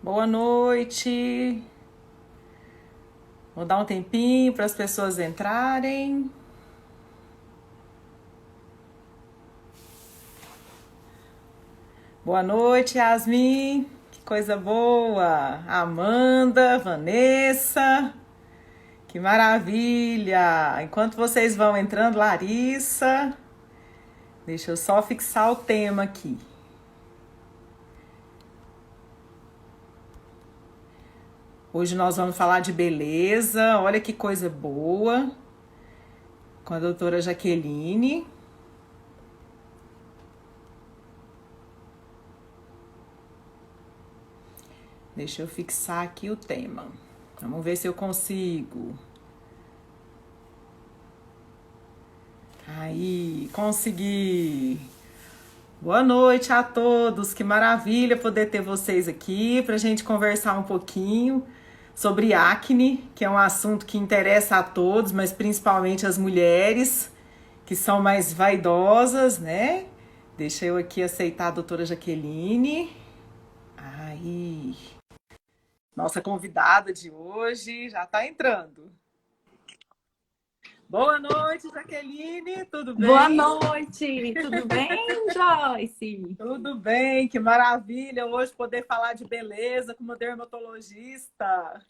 Boa noite. Vou dar um tempinho para as pessoas entrarem. Boa noite, Yasmin. Que coisa boa. Amanda, Vanessa. Que maravilha. Enquanto vocês vão entrando, Larissa, deixa eu só fixar o tema aqui. Hoje nós vamos falar de beleza. Olha que coisa boa. Com a doutora Jaqueline. Deixa eu fixar aqui o tema. Vamos ver se eu consigo. Aí, consegui. Boa noite a todos. Que maravilha poder ter vocês aqui para a gente conversar um pouquinho sobre acne, que é um assunto que interessa a todos, mas principalmente as mulheres que são mais vaidosas, né? Deixa eu aqui aceitar a doutora Jaqueline. Aí, nossa convidada de hoje já está entrando. Boa noite, Jaqueline, tudo Boa bem? noite, tudo bem, Joyce? Tudo bem, que maravilha hoje poder falar de beleza com uma dermatologista.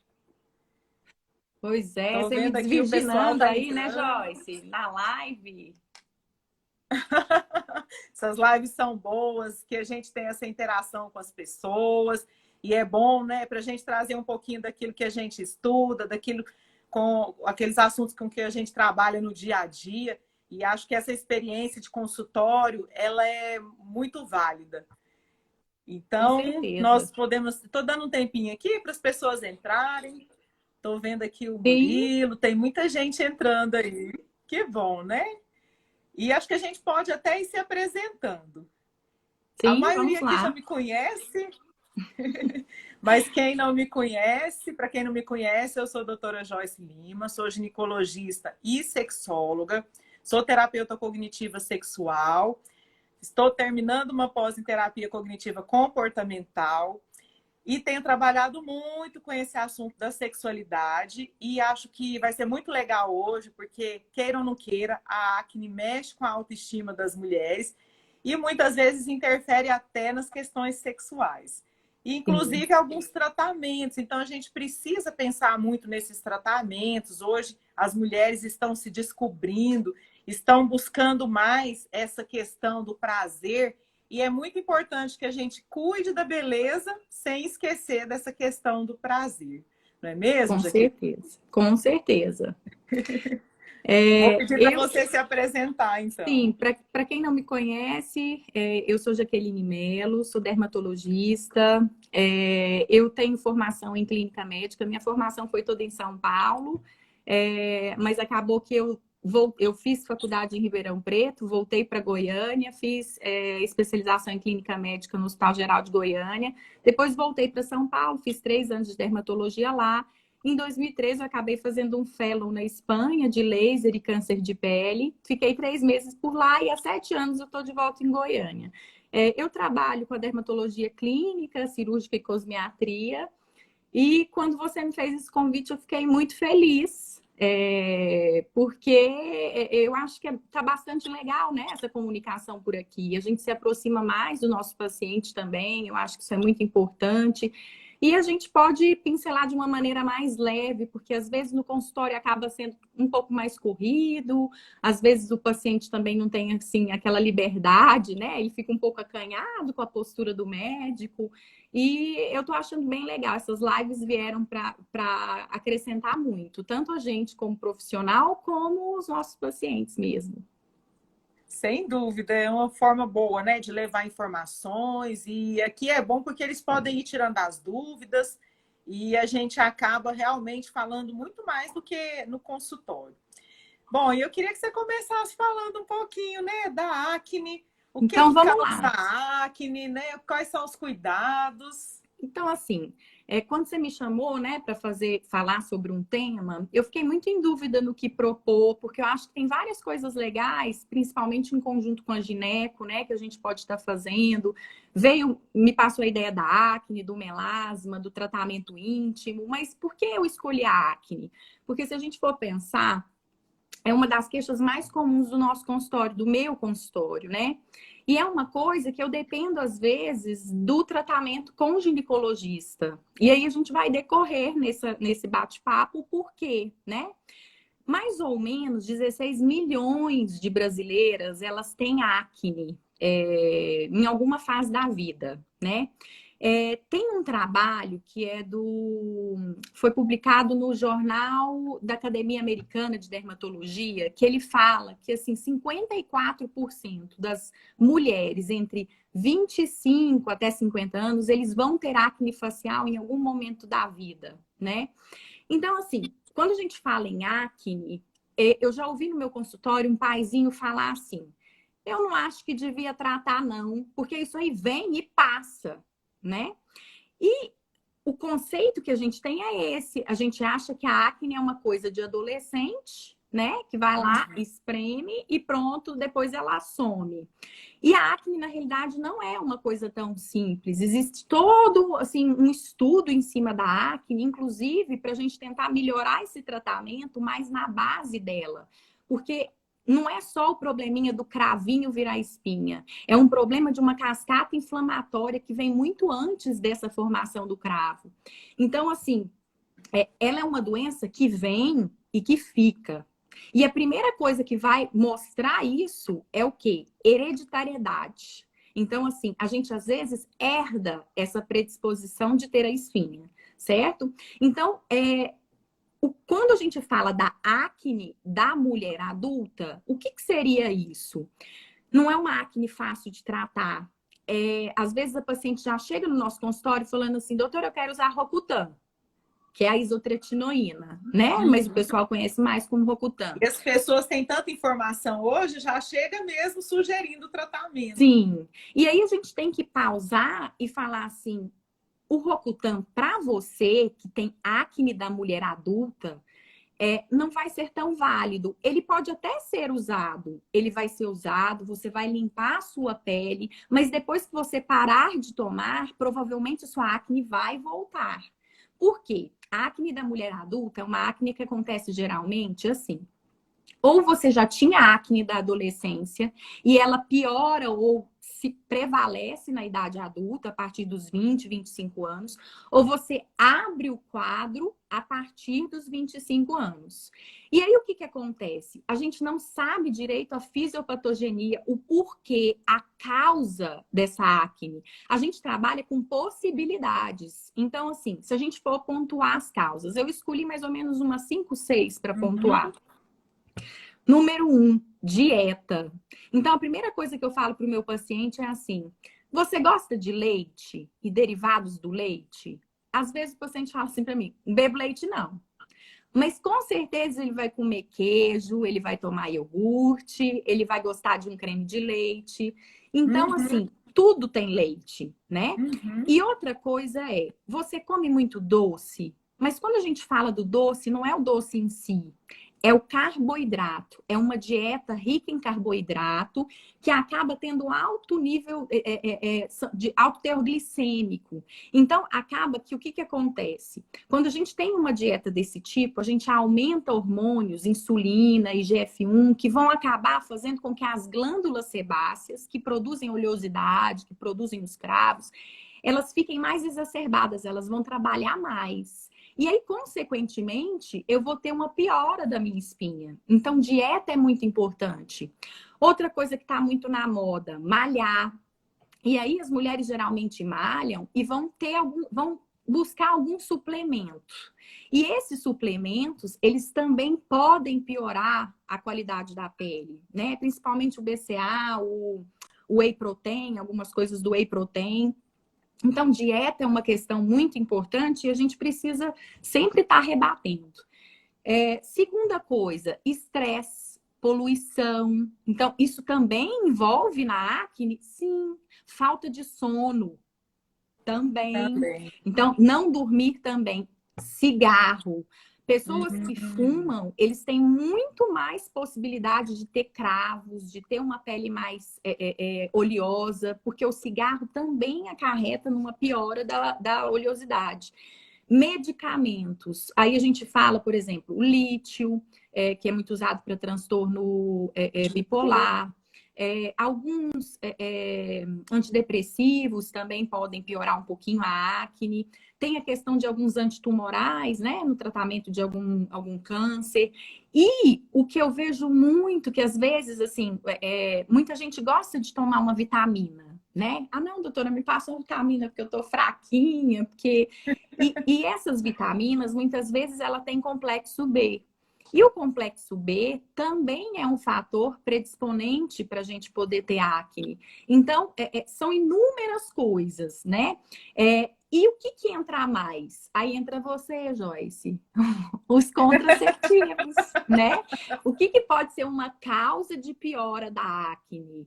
Pois é, Tô você me vendo aqui o pessoal desvirginando tá aí, né, entrando. Joyce? Na live. Essas lives são boas, que a gente tem essa interação com as pessoas, e é bom, né, para a gente trazer um pouquinho daquilo que a gente estuda, daquilo com aqueles assuntos com que a gente trabalha no dia a dia. E acho que essa experiência de consultório, ela é muito válida. Com Então, certeza. nós podemos. Estou dando um tempinho aqui para as pessoas entrarem. Estou vendo aqui o Sim, Murilo, tem muita gente entrando aí. Que bom, né? E acho que a gente pode até ir se apresentando. A sim, vamos maioria aqui já lá. me conhece, mas quem não me conhece, para quem não me conhece, eu sou a doutora Joyce Lima, sou ginecologista e sexóloga, sou terapeuta cognitiva sexual, estou terminando uma pós em terapia cognitiva comportamental. E tenho trabalhado muito com esse assunto da sexualidade e acho que vai ser muito legal hoje, porque, queira ou não queira, a acne mexe com a autoestima das mulheres e muitas vezes interfere até nas questões sexuais. E, Sim, inclusive, alguns tratamentos. Então, a gente precisa pensar muito nesses tratamentos. Hoje, as mulheres estão se descobrindo, estão buscando mais essa questão do prazer e é muito importante que a gente cuide da beleza sem esquecer dessa questão do prazer. Não é mesmo, com Jaqueline? certeza, com certeza. Vou pedir para Eu, você se apresentar, sim, então. para quem não me conhece, eu sou Jaqueline Melo, sou dermatologista, eu tenho formação em clínica médica, minha formação foi toda em São Paulo, mas acabou que eu fiz faculdade em Ribeirão Preto, voltei para Goiânia, fiz especialização em clínica médica no Hospital Geral de Goiânia, depois voltei para São Paulo, fiz 3 anos de dermatologia lá. Em 2013, eu acabei fazendo um fellow na Espanha de laser e câncer de pele. Fiquei 3 meses por lá e há 7 anos eu estou de volta em Goiânia. Eu trabalho com a dermatologia clínica, cirúrgica e cosmiatria. E quando você me fez esse convite, eu fiquei muito feliz, porque eu acho que está bastante legal, né, essa comunicação por aqui. A gente se aproxima mais do nosso paciente também, eu acho que isso é muito importante. E a gente pode pincelar de uma maneira mais leve, porque às vezes no consultório acaba sendo um pouco mais corrido, às vezes o paciente também não tem assim aquela liberdade, né? Ele fica um pouco acanhado com a postura do médico. E eu tô achando bem legal. Essas lives vieram para acrescentar muito, tanto a gente como profissional, como os nossos pacientes mesmo. Sem dúvida, é uma forma boa, né, de levar informações. E aqui é bom porque eles podem ir tirando as dúvidas e a gente acaba realmente falando muito mais do que no consultório. Bom, eu queria que você começasse falando um pouquinho, né, da acne, o que Então que vamos causa lá. a acne, né, quais são os cuidados. Então, assim, quando você me chamou, né, para falar sobre um tema, eu fiquei muito em dúvida no que propor, porque eu acho que tem várias coisas legais, principalmente em conjunto com a gineco, né, que a gente pode estar fazendo. Me passou a ideia da acne, do melasma, do tratamento íntimo, mas por que eu escolhi a acne? Porque se a gente for pensar, é uma das queixas mais comuns do nosso consultório, do meu consultório, né? E é uma coisa que eu dependo, às vezes, do tratamento com o ginecologista. E aí a gente vai decorrer nesse bate-papo, por quê, né? Mais ou menos 16 milhões de brasileiras, elas têm acne em alguma fase da vida, né? Tem um trabalho que foi publicado no Jornal da Academia Americana de Dermatologia, que ele fala que assim, 54% das mulheres entre 25 até 50 anos, eles vão ter acne facial em algum momento da vida, né? Então, assim, quando a gente fala em acne, eu já ouvi no meu consultório um paizinho falar assim: eu não acho que devia tratar, não, porque isso aí vem e passa, né? E o conceito que a gente tem é esse. A gente acha que a acne é uma coisa de adolescente, né? Que vai lá, espreme e pronto, depois ela some. E a acne, na realidade, não é uma coisa tão simples. Existe todo, assim, um estudo em cima da acne, inclusive para a gente tentar melhorar esse tratamento, mas na base dela. Porque não é só o probleminha do cravinho virar espinha. É um problema de uma cascata inflamatória que vem muito antes dessa formação do cravo. Então, assim, ela é uma doença que vem e que fica. E a primeira coisa que vai mostrar isso é o quê? Hereditariedade. Então, assim, a gente às vezes herda essa predisposição de ter a espinha, certo? Então, quando a gente fala da acne da mulher adulta, o que seria isso? Não é uma acne fácil de tratar. Às vezes a paciente já chega no nosso consultório falando assim: doutora, eu quero usar Rocutan, que é a isotretinoína, né? Mas o pessoal conhece mais como Rocutan. E as pessoas têm tanta informação hoje, já chega mesmo sugerindo tratamento. Sim. E aí a gente tem que pausar e falar assim: o Rocutan, para você que tem acne da mulher adulta, não vai ser tão válido. Ele pode até ser usado, ele vai ser usado, você vai limpar a sua pele, mas depois que você parar de tomar, provavelmente sua acne vai voltar. Por quê? A acne da mulher adulta é uma acne que acontece geralmente assim. Ou você já tinha acne da adolescência e ela piora ou se prevalece na idade adulta, a partir dos 20, 25 anos, ou você abre o quadro a partir dos 25 anos. E aí o que acontece? A gente não sabe direito a fisiopatogenia, o porquê, a causa dessa acne. A gente trabalha com possibilidades. Então, assim, se a gente for pontuar as causas, eu escolhi mais ou menos umas 5, 6 para pontuar. Número 1, dieta. Então, a primeira coisa que eu falo para o meu paciente é assim: você gosta de leite e derivados do leite? Às vezes o paciente fala assim para mim: não bebo leite, não. Mas com certeza ele vai comer queijo, ele vai tomar iogurte, ele vai gostar de um creme de leite. Então, assim, tudo tem leite, né? E outra coisa você come muito doce, mas quando a gente fala do doce, não é o doce em si. É o carboidrato, é uma dieta rica em carboidrato que acaba tendo alto nível de alto teor glicêmico. Então, acaba que o que acontece? Quando a gente tem uma dieta desse tipo, a gente aumenta hormônios, insulina, IGF-1, que vão acabar fazendo com que as glândulas sebáceas, que produzem oleosidade, que produzem os cravos, elas fiquem mais exacerbadas, elas vão trabalhar mais. E aí, consequentemente, eu vou ter uma piora da minha espinha. Então, dieta é muito importante. Outra coisa que está muito na moda, malhar. E aí, as mulheres geralmente malham e vão buscar algum suplemento. E esses suplementos, eles também podem piorar a qualidade da pele, né? Principalmente o BCA, o whey protein, algumas coisas do whey protein. Então, dieta é uma questão muito importante e a gente precisa sempre estar rebatendo. Segunda coisa, estresse, poluição. Então, isso também envolve na acne? Sim. Falta de sono. Também. Então, não dormir também. Cigarro. Pessoas que fumam, eles têm muito mais possibilidade de ter cravos, de ter uma pele mais oleosa, porque o cigarro também acarreta numa piora da oleosidade. Medicamentos. Aí a gente fala, por exemplo, o lítio, que é muito usado para transtorno bipolar. Alguns antidepressivos também podem piorar um pouquinho a acne. Tem a questão de alguns antitumorais, né, no tratamento de algum câncer. E o que eu vejo muito, que às vezes, assim, muita gente gosta de tomar uma vitamina, né? Ah, não, doutora, me passa uma vitamina porque eu tô fraquinha, porque... E essas vitaminas, muitas vezes, ela tem complexo B. E o complexo B também é um fator predisponente para a gente poder ter acne. Então, são inúmeras coisas, né? E o que entra mais? Aí entra você, Joyce. Os contraceptivos, né? O que pode ser uma causa de piora da acne?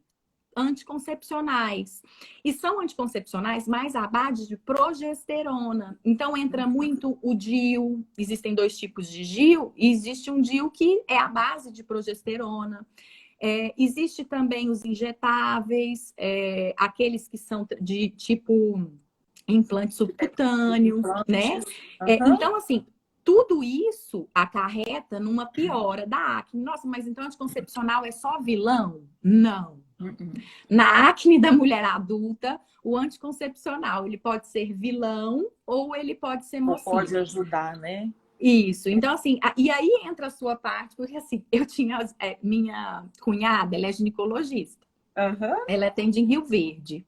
Anticoncepcionais. E são anticoncepcionais mais à base de progesterona. Então, entra muito o DIU. Existem dois tipos de DIU. E existe um DIU que é à base de progesterona. Existe também os injetáveis, aqueles que são de tipo implante subcutâneo, né? Então, assim, tudo isso acarreta numa piora da acne. Nossa, mas então anticoncepcional é só vilão? Não. Na acne da mulher adulta, o anticoncepcional, ele pode ser vilão ou ele pode ser mocinho. Pode ajudar, né? Isso. Então, assim, e aí entra a sua parte, porque assim, eu tinha minha cunhada, ela é ginecologista. Ela atende em Rio Verde.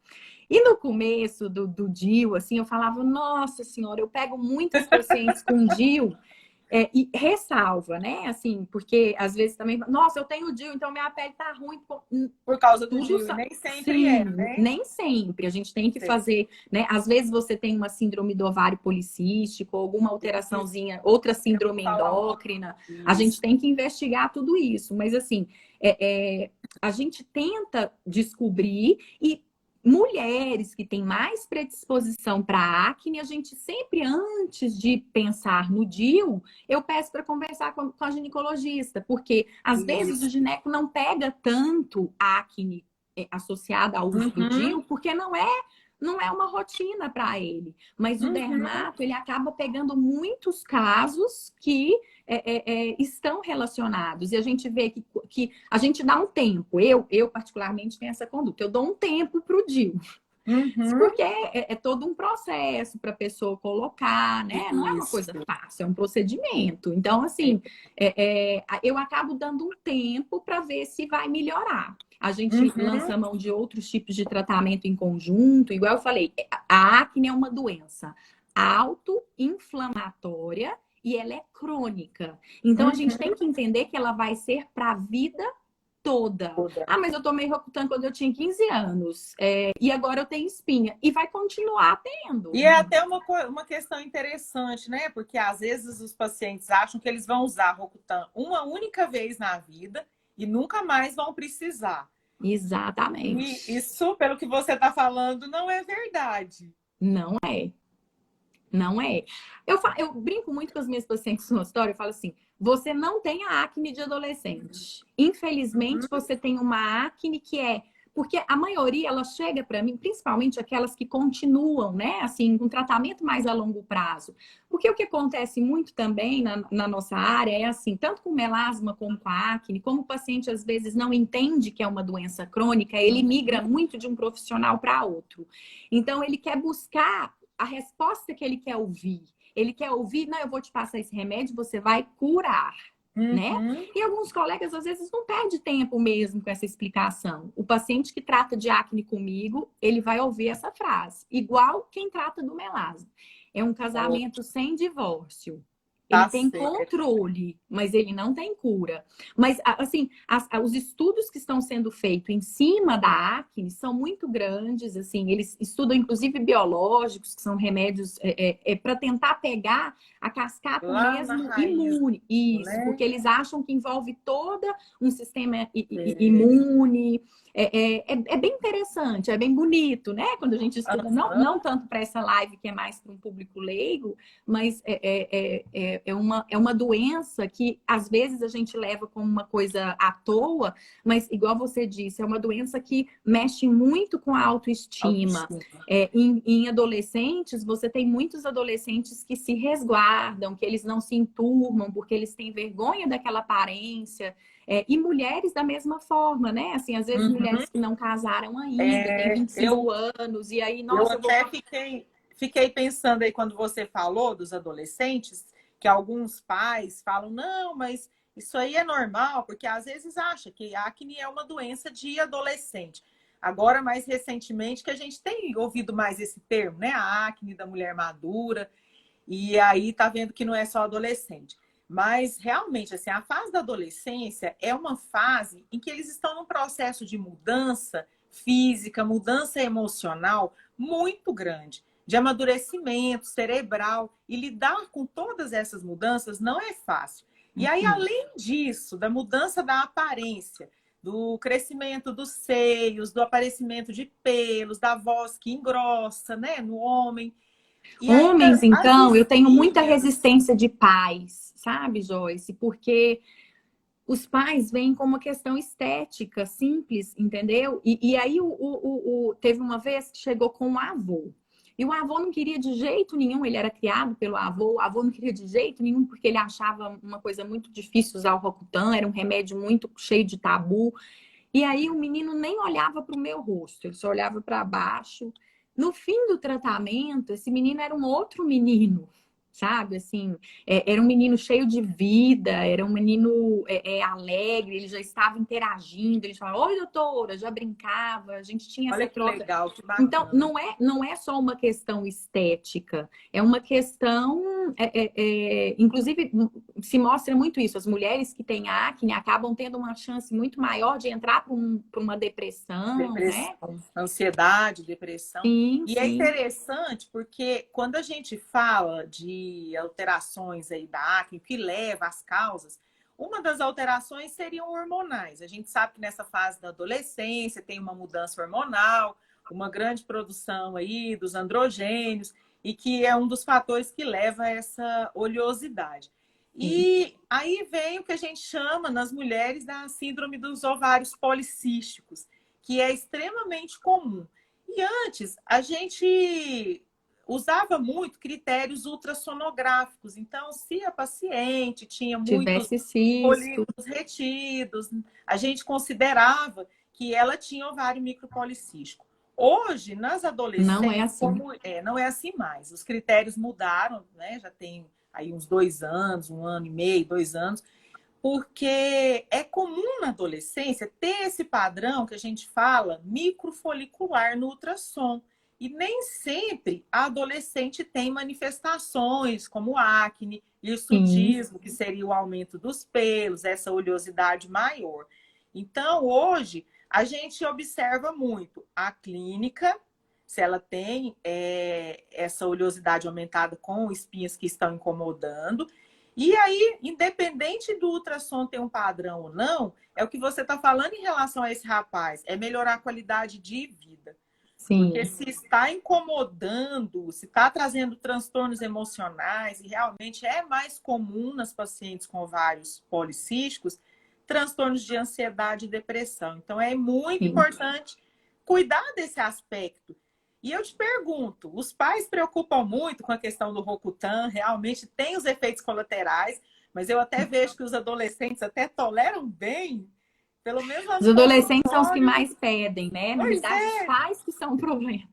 E no começo do DIU, assim, eu falava, nossa senhora, eu pego muitas pacientes com DIU. E ressalva, né? Assim, porque às vezes também, nossa, eu tenho DIU, então minha pele tá ruim por causa do DIU. Nem sempre Sim, né? Nem sempre. A gente tem que fazer, né? Às vezes você tem uma síndrome do ovário policístico, alguma alteraçãozinha, outra síndrome endócrina. A gente tem que investigar tudo isso. Mas assim, a gente tenta descobrir e mulheres que têm mais predisposição para acne, a gente sempre, antes de pensar no DIU, eu peço para conversar com a ginecologista, porque às vezes o gineco não pega tanto acne associada ao uso do DIU, porque não é uma rotina para ele. Mas o dermato, ele acaba pegando muitos casos que estão relacionados. E a gente vê que a gente dá um tempo. Eu particularmente, tenho essa conduta. Eu dou um tempo para o DIU. Porque é todo um processo para a pessoa colocar, né? Não é uma coisa fácil, é um procedimento. Então, assim, eu acabo dando um tempo para ver se vai melhorar. A gente lança mão de outros tipos de tratamento em conjunto. Igual eu falei, a acne é uma doença autoinflamatória e ela é crônica. Então, a gente tem que entender que ela vai ser para a vida toda. Ah, mas eu tomei Rocutan quando eu tinha 15 anos. E agora eu tenho espinha. E vai continuar tendo. E é até uma questão interessante, né? Porque às vezes os pacientes acham que eles vão usar Rocutan uma única vez na vida e nunca mais vão precisar. Exatamente. E isso, pelo que você está falando, não é verdade. Não é. Não é. Eu brinco muito com as minhas pacientes no consultório, eu falo assim, você não tem a acne de adolescente. Infelizmente, você tem uma acne que porque a maioria, ela chega para mim, principalmente aquelas que continuam, né? Assim, com tratamento mais a longo prazo. Porque o que acontece muito também na nossa área é assim, tanto com melasma como com a acne, como o paciente às vezes não entende que é uma doença crônica, ele migra muito de um profissional para outro. Então, ele quer buscar a resposta que ele quer ouvir. Ele quer ouvir, não, eu vou te passar esse remédio, você vai curar. Né? E alguns colegas, às vezes, não perdem tempo mesmo com essa explicação. O paciente que trata de acne comigo, ele vai ouvir essa frase. Igual quem trata do melasma. É um casamento sem divórcio. Ele tem controle, mas ele não tem cura. Mas, assim, os estudos que estão sendo feitos em cima da acne são muito grandes, assim, eles estudam, inclusive, biológicos, que são remédios para tentar pegar a cascata mesmo imune. Isso, né? Porque eles acham que envolve todo um sistema imune, é bem interessante, é bem bonito, né? Quando a gente estuda, não Aham. tanto para essa live que é mais para um público leigo, mas é uma doença que às vezes a gente leva como uma coisa à toa, mas igual você disse, é uma doença que mexe muito com a autoestima. Autoestima. Em adolescentes, você tem muitos adolescentes que se resguardam, que eles não se enturmam, porque eles têm vergonha daquela aparência. E mulheres da mesma forma, né? Assim, às vezes Uhum. mulheres que não casaram ainda, têm 25 Eu, anos, e aí, eu nossa, eu vou. até fiquei pensando aí quando você falou dos adolescentes, que alguns pais falam, não, mas isso aí é normal, porque às vezes acha que acne é uma doença de adolescente. Agora, mais recentemente, que a gente tem ouvido mais esse termo, né? A acne da mulher madura. E aí tá vendo que não é só adolescente. Mas realmente, assim, a fase da adolescência é uma fase em que eles estão num processo de mudança física, mudança emocional muito grande, de amadurecimento cerebral, e lidar com todas essas mudanças não é fácil. E aí, Uhum. além disso, da mudança da aparência, do crescimento dos seios, do aparecimento de pelos, da voz que engrossa, né, no homem, e Homens, ainda as então, eu tenho muita espinhas. resistência de pais, sabe, Joyce? Porque os pais veem como uma questão estética, simples, entendeu? E aí teve uma vez que chegou com um avô. E o avô não queria de jeito nenhum, ele era criado pelo avô, o avô não queria de jeito nenhum, porque ele achava uma coisa muito difícil usar o Rocutan, era um remédio muito cheio de tabu. E aí o menino nem olhava para o meu rosto, ele só olhava para baixo. No fim do tratamento, esse menino era um outro menino, sabe? Assim, era um menino cheio de vida, era um menino alegre, ele já estava interagindo, ele falava, oi, doutora, já brincava, a gente tinha essa Olha que troca. legal, que Então, bacana. não é só uma questão estética, é uma questão, inclusive, se mostra muito isso. As mulheres que têm acne acabam tendo uma chance muito maior de entrar para uma depressão, né? Depressão, ansiedade, depressão. Sim, E é sim, interessante porque quando a gente fala de alterações aí da acne, que leva às causas, uma das alterações seriam hormonais. A gente sabe que nessa fase da adolescência tem uma mudança hormonal, uma grande produção aí dos androgênios, e que é um dos fatores que leva a essa oleosidade. sim. E aí vem o que a gente chama nas mulheres da síndrome dos ovários policísticos, que é extremamente comum. E antes, a gente usava muito critérios ultrassonográficos. Então, se a paciente tinha muitos Tivesse cisto, polígonos retidos, a gente considerava que ela tinha ovário micropolicístico. Hoje, nas não é adolescentes, assim. não é assim mais. Os critérios mudaram, né? Já tem aí uns 2 anos, 1 ano e meio, 2 anos, porque é comum na adolescência ter esse padrão que a gente fala microfolicular no ultrassom. E nem sempre a adolescente tem manifestações como acne, Sim, hirsutismo, que seria o aumento dos pelos, essa oleosidade maior. Então, hoje, a gente observa muito a clínica, se ela tem essa oleosidade aumentada com espinhas que estão incomodando. E aí, independente do ultrassom ter um padrão ou não, é o que você está falando em relação a esse rapaz, é melhorar a qualidade de vida. Porque sim, se está incomodando, se está trazendo transtornos emocionais, e realmente é mais comum nas pacientes com ovários policísticos, transtornos de ansiedade e depressão. Então, é muito sim. importante cuidar desse aspecto. E eu te pergunto, os pais se preocupam muito com a questão do Rocutan, realmente tem os efeitos colaterais, mas eu até vejo que os adolescentes até toleram bem, pelo menos lá Os no adolescentes são os que consultório. mais pedem, né? Na Pois realidade, os é, pais que são o problema.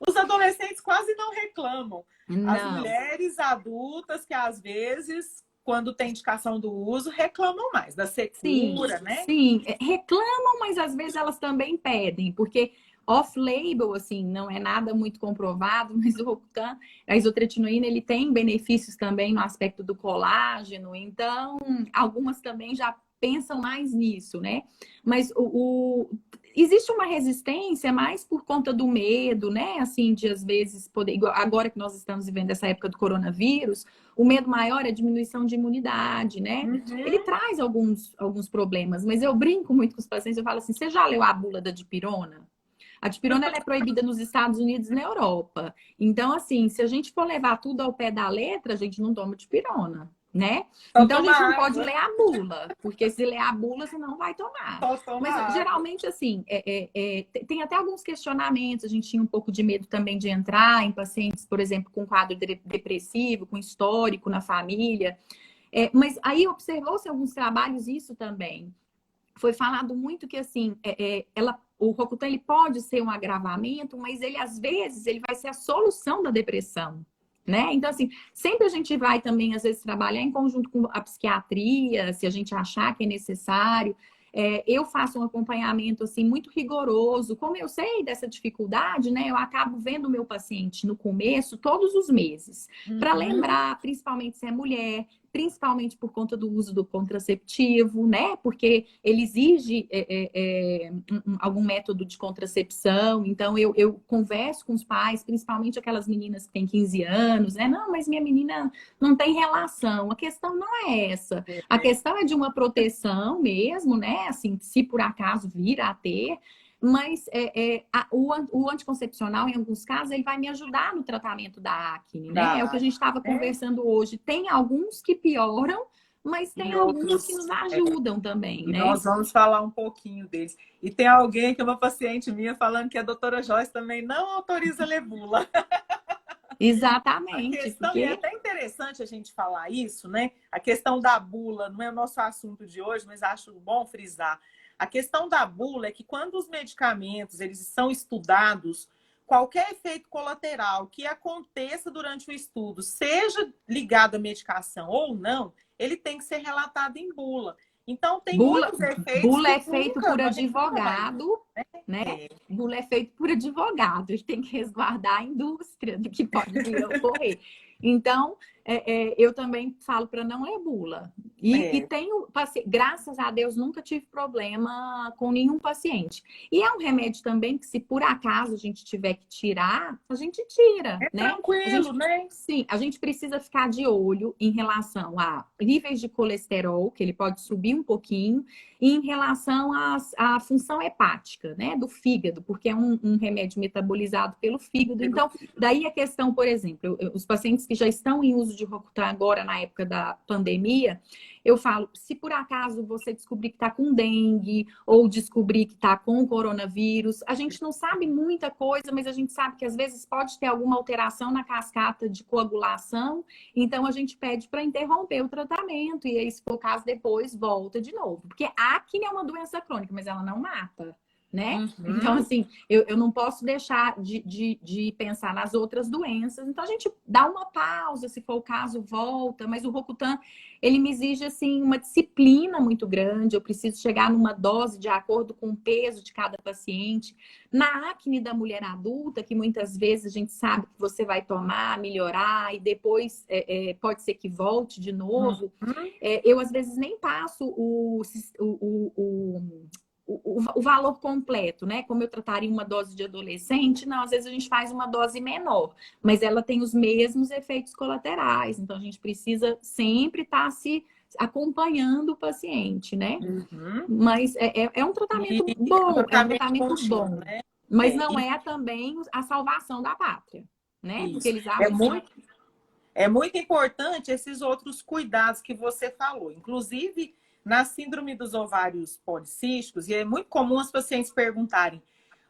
os adolescentes quase não reclamam. As Não. mulheres adultas que às vezes, quando tem indicação do uso, reclamam mais da Sim, secura, né? sim, reclamam, mas às vezes elas também pedem, porque off-label, assim, não é nada muito comprovado, mas o Rocutan, a isotretinoína, ele tem benefícios também no aspecto do colágeno, então algumas também já pensam mais nisso, né? Mas existe uma resistência mais por conta do medo, né? Assim, de às vezes poder. Agora que nós estamos vivendo essa época do coronavírus, o medo maior é a diminuição de imunidade, né? Ele Uhum. traz alguns problemas, mas eu brinco muito com os pacientes, eu falo assim: você já leu a bula da dipirona? A dipirona ela é proibida nos Estados Unidos e na Europa. Então, assim, se a gente for levar tudo ao pé da letra, a gente não toma dipirona, né? Só Então, a toma gente não pode água. ler a bula, porque se ler a bula, você não vai tomar. Só toma Mas, água. geralmente, assim, tem até alguns questionamentos. A gente tinha um pouco de medo também de entrar em pacientes, por exemplo, com quadro depressivo, com histórico na família. Mas aí observou-se em alguns trabalhos isso também. Foi falado muito que assim, o Rocutan ele pode ser um agravamento, mas ele às vezes ele vai ser a solução da depressão, né? Então assim, sempre a gente vai também às vezes trabalhar em conjunto com a psiquiatria, se a gente achar que é necessário. Eu faço um acompanhamento assim muito rigoroso. Como eu sei dessa dificuldade, né? Eu acabo vendo o meu paciente no começo, todos os meses, para Uhum. lembrar, principalmente se é mulher, principalmente por conta do uso do contraceptivo, né? Porque ele exige algum método de contracepção. Então, eu converso com os pais, principalmente aquelas meninas que têm 15 anos, né? Não, mas minha menina não tem relação. A questão não é essa. A É. questão é de uma proteção mesmo, né? Assim, se por acaso vir a ter. Mas o anticoncepcional, em alguns casos, ele vai me ajudar no tratamento da acne, né? É o que a Da, gente estava né? conversando hoje. Tem alguns que pioram, mas tem E alguns que outros. nos ajudam também, E né? nós vamos falar um pouquinho deles. E tem alguém que é uma paciente minha falando que a doutora Joyce também não autoriza ler bula. A Exatamente, questão, e é porque até interessante a gente falar isso, né? A questão da bula não é o nosso assunto de hoje, mas acho bom frisar. A questão da bula é que quando os medicamentos eles são estudados, qualquer efeito colateral que aconteça durante o estudo, seja ligado à medicação ou não, ele tem que ser relatado em bula. Então, tem bula, muitos efeitos bula que é feito nunca, por a gente nunca vai ver. advogado, né? É, Bula é feito por advogado, ele tem que resguardar a indústria do que pode vir a ocorrer. Então, eu também falo para não ler bula. E é, tenho, graças a Deus, nunca tive problema com nenhum paciente. E é um remédio também que, se por acaso a gente tiver que tirar, a gente tira, é né? A tranquilo, gente, né? sim, a gente precisa ficar de olho em relação a níveis de colesterol, que ele pode subir um pouquinho, e em relação à função hepática, né, do fígado, porque é um remédio metabolizado pelo fígado. Pelo Então, daí a questão, por exemplo, os pacientes que já estão em uso de Rocutan agora na época da pandemia, eu falo, se por acaso você descobrir que está com dengue ou descobrir que está com coronavírus, a gente não sabe muita coisa, mas a gente sabe que às vezes pode ter alguma alteração na cascata de coagulação, então a gente pede para interromper o tratamento e aí, se for o caso, depois volta de novo. Porque a acne é uma doença crônica, mas ela não mata, né? Então, Uhum. assim, eu não posso deixar de pensar nas outras doenças. Então, a gente dá uma pausa, se for o caso, volta. Mas o Rocutan, ele me exige, assim, uma disciplina muito grande. Eu preciso chegar numa dose de acordo com o peso de cada paciente. Na acne da mulher adulta, que muitas vezes a gente sabe que você vai tomar, melhorar, e depois pode ser que volte de novo. Uhum. Eu, às vezes, nem passo o valor completo, né? Como eu trataria uma dose de adolescente, não, às vezes a gente faz uma dose menor, mas ela tem os mesmos efeitos colaterais, então a gente precisa sempre estar se acompanhando o paciente, né? Uhum. Mas é um E tratamento é um bom, é um tratamento tratamento contínuo, bom, né? mas É, não é também a salvação da pátria, né? Porque isso. eles É acham assim, muito, é muito importante esses outros cuidados que você falou. Inclusive, na síndrome dos ovários policísticos, e é muito comum as pacientes perguntarem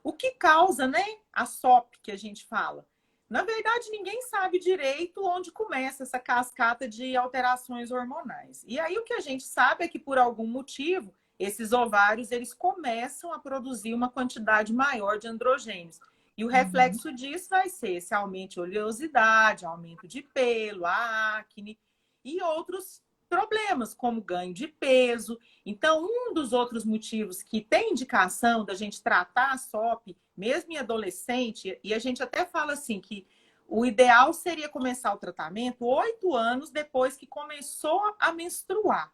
o que causa, né, a SOP que a gente fala. Na verdade, ninguém sabe direito onde começa essa cascata de alterações hormonais. E aí o que a gente sabe é que por algum motivo esses ovários eles começam a produzir uma quantidade maior de androgênios. E o uhum, reflexo disso vai ser esse aumento de oleosidade, aumento de pelo, a acne e outros problemas, como ganho de peso. Então, um dos outros motivos que tem indicação da gente tratar a SOP, mesmo em adolescente, e a gente até fala assim que o ideal seria começar o tratamento 8 anos depois que começou a menstruar.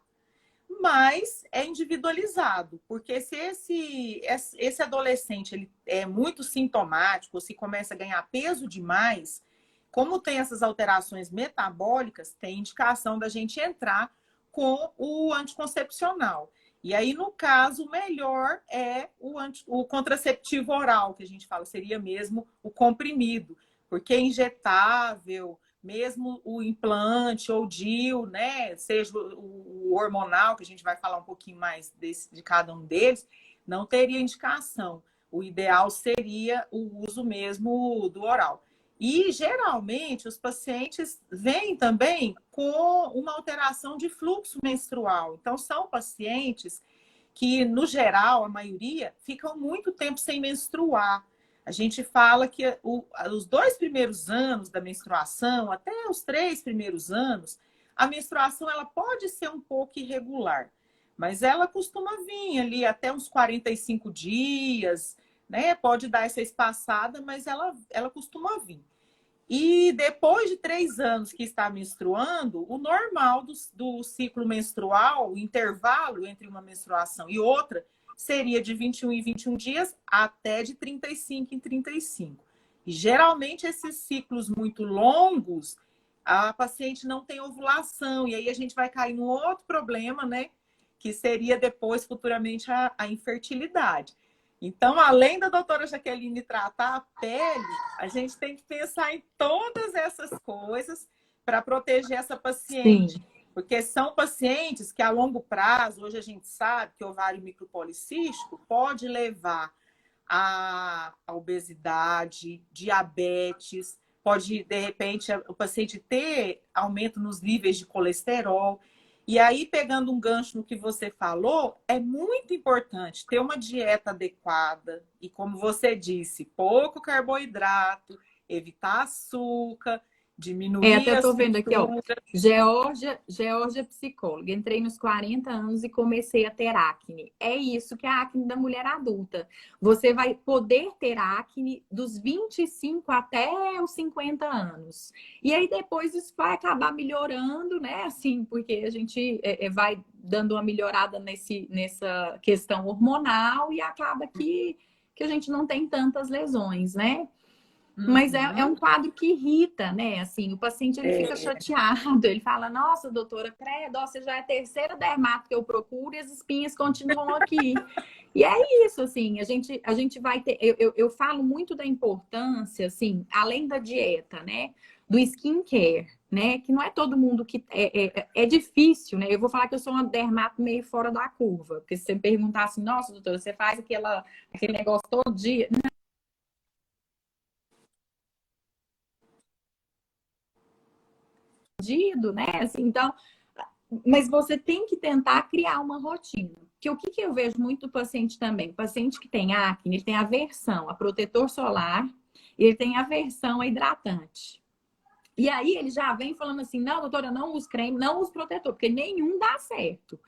mas é individualizado, porque se esse adolescente ele é muito sintomático, se começa a ganhar peso demais, como tem essas alterações metabólicas, tem indicação da gente entrar com o anticoncepcional. E aí, no caso, o melhor é o contraceptivo oral, que a gente fala, seria mesmo o comprimido, porque é injetável, mesmo o implante ou DIU, né, seja o hormonal, que a gente vai falar um pouquinho mais de cada um deles, não teria indicação. O ideal seria o uso mesmo do oral. E, geralmente, os pacientes vêm também com uma alteração de fluxo menstrual. Então, são pacientes que, no geral, a maioria, ficam muito tempo sem menstruar. A gente fala que os 2 primeiros anos da menstruação, até os 3 primeiros anos, a menstruação ela pode ser um pouco irregular, mas ela costuma vir ali até uns 45 dias, né? Pode dar essa espaçada, mas ela costuma vir. E depois de 3 anos que está menstruando, o normal do ciclo menstrual, o intervalo entre uma menstruação e outra, seria de 21 em 21 dias até de 35 em 35. E geralmente esses ciclos muito longos, a paciente não tem ovulação, e aí a gente vai cair num outro problema, né? Que seria depois, futuramente, a infertilidade. Então, além da doutora Jaqueline tratar a pele, a gente tem que pensar em todas essas coisas para proteger essa paciente. Sim. Porque são pacientes que, a longo prazo, hoje a gente sabe que o ovário micropolicístico pode levar a obesidade, diabetes, pode, de repente, o paciente ter aumento nos níveis de colesterol. E aí, pegando um gancho no que você falou, é muito importante ter uma dieta adequada e, como você disse, pouco carboidrato, evitar açúcar, Até diminuir as estou vendo aqui, ó. frituras. Georgia psicóloga. Entrei nos 40 anos e comecei a ter acne. É isso que é a acne da mulher adulta. Você vai poder ter acne dos 25 até os 50 anos. E aí depois isso vai acabar melhorando, né? Assim, porque a gente vai dando uma melhorada nessa questão hormonal e acaba que a gente não tem tantas lesões, né? Mas é um quadro que irrita, né? Assim, o paciente ele fica chateado, ele fala: Nossa, doutora, credo, você já é a terceira dermato que eu procuro e as espinhas continuam aqui. E é isso, assim, a gente vai ter. Eu falo muito da importância, assim, além da dieta, né? Do skincare, né? Que não é todo mundo que. É difícil, né? Eu vou falar que eu sou uma dermato meio fora da curva, porque se você perguntar assim: Nossa, doutora, você faz aquele negócio todo dia? Né? Assim, então, mas você tem que tentar criar uma rotina. Que o que eu vejo muito do paciente também? O paciente que tem acne, ele tem aversão a protetor solar e ele tem aversão a hidratante. E aí ele já vem falando assim: não, doutora, não uso creme, não uso protetor, porque nenhum dá certo.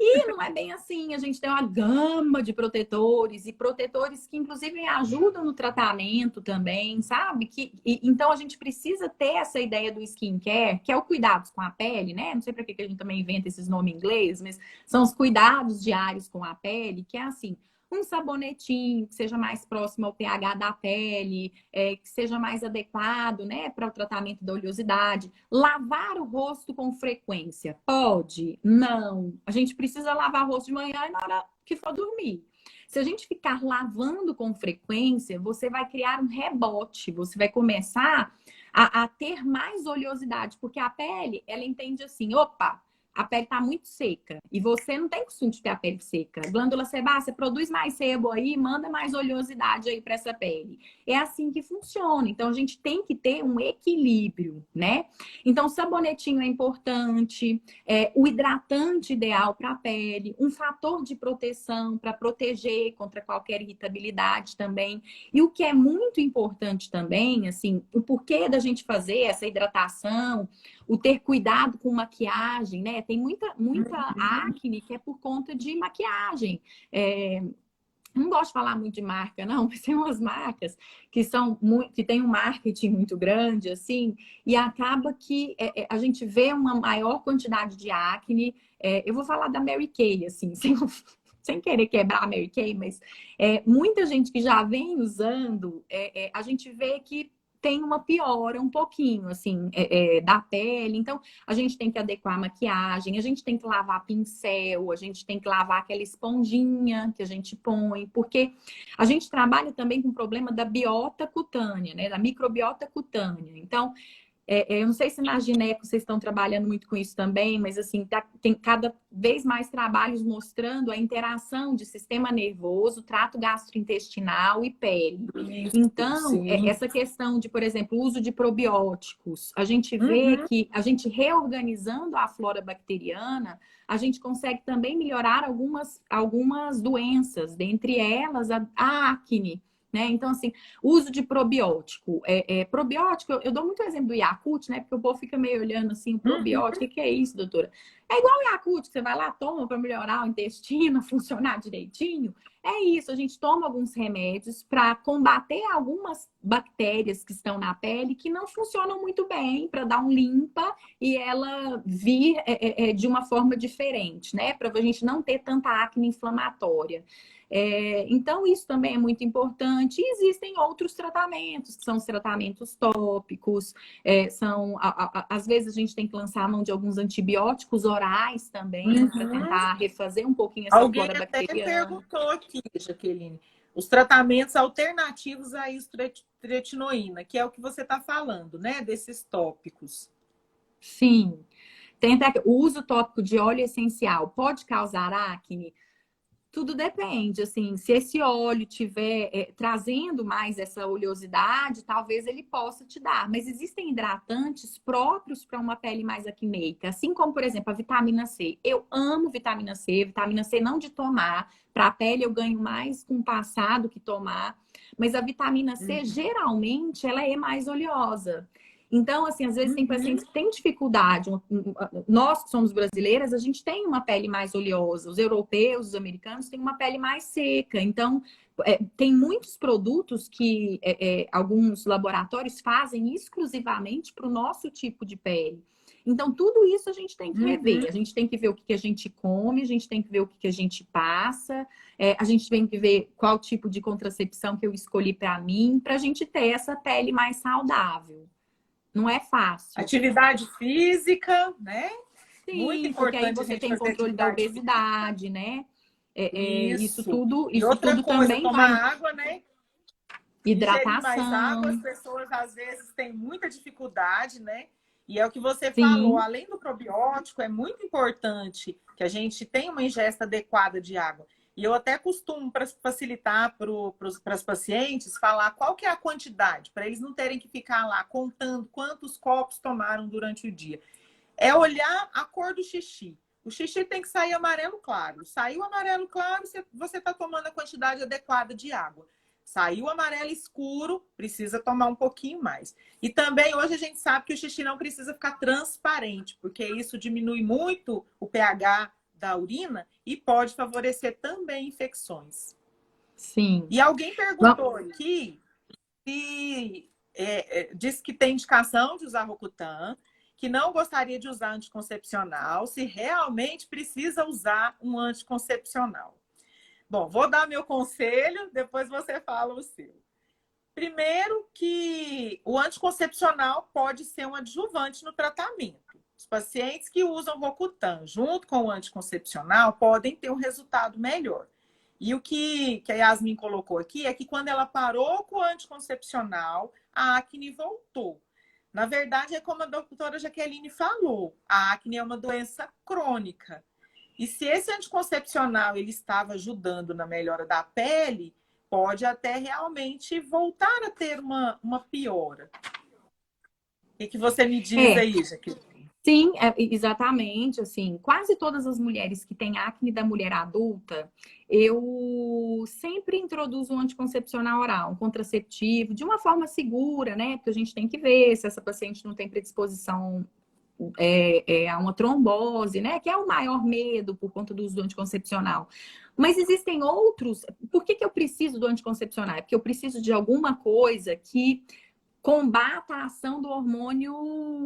E não é bem assim, a gente tem uma gama de protetores e protetores que, inclusive, ajudam no tratamento também, sabe? Então, a gente precisa ter essa ideia do skincare, que é o cuidado com a pele, né? Não sei para que a gente também inventa esses nomes em inglês, mas são os cuidados diários com a pele, que é assim, um sabonetinho que seja mais próximo ao pH da pele, que seja mais adequado, né, para o tratamento da oleosidade. Lavar o rosto com frequência. Pode? Não. A gente precisa lavar o rosto de manhã e na hora que for dormir. Se a gente ficar lavando com frequência, você vai criar um rebote, você vai começar a ter mais oleosidade, porque a pele, ela entende assim, opa, a pele está muito seca e você não tem costume de ter a pele seca. Glândula sebácea produz mais sebo aí, manda mais oleosidade aí para essa pele. É assim que funciona. Então a gente tem que ter um equilíbrio, né? Então o sabonetinho é importante, o hidratante ideal para a pele, um fator de proteção para proteger contra qualquer irritabilidade também. E o que é muito importante também, assim, o porquê da gente fazer essa hidratação, o ter cuidado com maquiagem, né? Tem muita acne que é por conta de maquiagem. não gosto de falar muito de marca, não, mas tem umas marcas que que têm um marketing muito grande, assim, e acaba que a gente vê uma maior quantidade de acne. Eu vou falar da Mary Kay, assim, sem querer quebrar a Mary Kay, mas muita gente que já vem usando, a gente vê que tem uma piora um pouquinho, assim, da pele. Então, a gente tem que adequar a maquiagem, a gente tem que lavar pincel, a gente tem que lavar aquela esponjinha que a gente põe, porque a gente trabalha também com o problema da biota cutânea, né? Da microbiota cutânea. Então, eu não sei se na gineco vocês estão trabalhando muito com isso também, mas assim, tem cada vez mais trabalhos mostrando a interação de sistema nervoso, trato gastrointestinal e pele. Isso, Então, sim. essa questão de, por exemplo, o uso de probióticos, a gente vê Uhum. que a gente reorganizando a flora bacteriana, a gente consegue também melhorar algumas doenças, dentre elas a acne. Né? Então, assim, uso de probiótico. Probiótico, eu dou muito exemplo do Yakult, né? Porque o povo fica meio olhando assim, o Uhum. probiótico, o que é isso, doutora? É igual o Yakult, que você vai lá, toma para melhorar o intestino, funcionar direitinho. É isso, a gente toma alguns remédios para combater algumas bactérias que estão na pele que não funcionam muito bem, para dar um limpa e ela vir de uma forma diferente, né? Para a gente não ter tanta acne inflamatória. Então, isso também é muito importante. E existem outros tratamentos, que são os tratamentos tópicos, às vezes a gente tem que lançar a mão de alguns antibióticos orais também, para Uhum. tentar refazer um pouquinho essa Alguém flora até bacteriana. perguntou aqui, Jaqueline, os tratamentos alternativos à isotretinoína, que é o que você está falando, né? Desses tópicos. Sim. O uso tópico de óleo essencial pode causar acne? Tudo depende, assim, se esse óleo tiver trazendo mais essa oleosidade, talvez ele possa te dar. Mas existem hidratantes próprios para uma pele mais acneica, assim como, por exemplo, a vitamina C. Eu amo vitamina C não de tomar, para a pele eu ganho mais com passar do que tomar, mas a vitamina C, Uhum. geralmente, ela é mais oleosa. Então, assim, às vezes tem Uhum. pacientes que têm dificuldade. Nós que somos brasileiras, a gente tem uma pele mais oleosa. Os europeus, os americanos têm uma pele mais seca. Então, tem muitos produtos que alguns laboratórios fazem exclusivamente para o nosso tipo de pele. Então, tudo isso a gente tem que Uhum. rever. A gente tem que ver o que a gente come, a gente tem que ver o que a gente passa, a gente tem que ver qual tipo de contracepção que eu escolhi para mim, para a gente ter essa pele mais saudável. Não é fácil. Atividade física, né? Muito Sim, porque aí importante a você gente tem fazer controle da atividade física. obesidade, né? Isso Isso. tudo, E isso outra tudo coisa, também tomar vai. água, né? Ingerir mais água, as Hidratação, pessoas às vezes têm muita dificuldade, né? E é o que você falou, sim, além do probiótico, é muito importante que a gente tenha uma ingesta adequada de água. E eu até costumo, para facilitar para as pacientes, falar qual que é a quantidade, para eles não terem que ficar lá contando quantos copos tomaram durante o dia. É olhar a cor do xixi. O xixi tem que sair amarelo claro. Saiu amarelo claro, você está tomando a quantidade adequada de água. Saiu amarelo escuro, precisa tomar um pouquinho mais. E também hoje a gente sabe que o xixi não precisa ficar transparente, porque isso diminui muito o pH da urina e pode favorecer também infecções. sim. E alguém Bom, perguntou aqui se diz que tem indicação de usar Rocutan, que não gostaria de usar anticoncepcional, se realmente precisa usar um anticoncepcional. Bom, vou dar meu conselho, depois você fala o seu. Primeiro que o anticoncepcional pode ser um adjuvante no tratamento. Os pacientes que usam Rocutan junto com o anticoncepcional podem ter um resultado melhor. E o que a Yasmin colocou aqui é que quando ela parou com o anticoncepcional, a acne voltou. Na verdade, é como a doutora Jaqueline falou, a acne é uma doença crônica. E se esse anticoncepcional ele estava ajudando na melhora da pele, pode até realmente voltar a ter uma piora. O que você me diz é, aí, Jaqueline? sim, exatamente, assim, quase todas as mulheres que têm acne da mulher adulta, eu sempre introduzo um anticoncepcional oral, um contraceptivo, de uma forma segura, né? Porque a gente tem que ver se essa paciente não tem predisposição a uma trombose, né? Que é o maior medo por conta do uso do anticoncepcional. Mas existem outros. Por que eu preciso do anticoncepcional? É porque eu preciso de alguma coisa que combata a ação do hormônio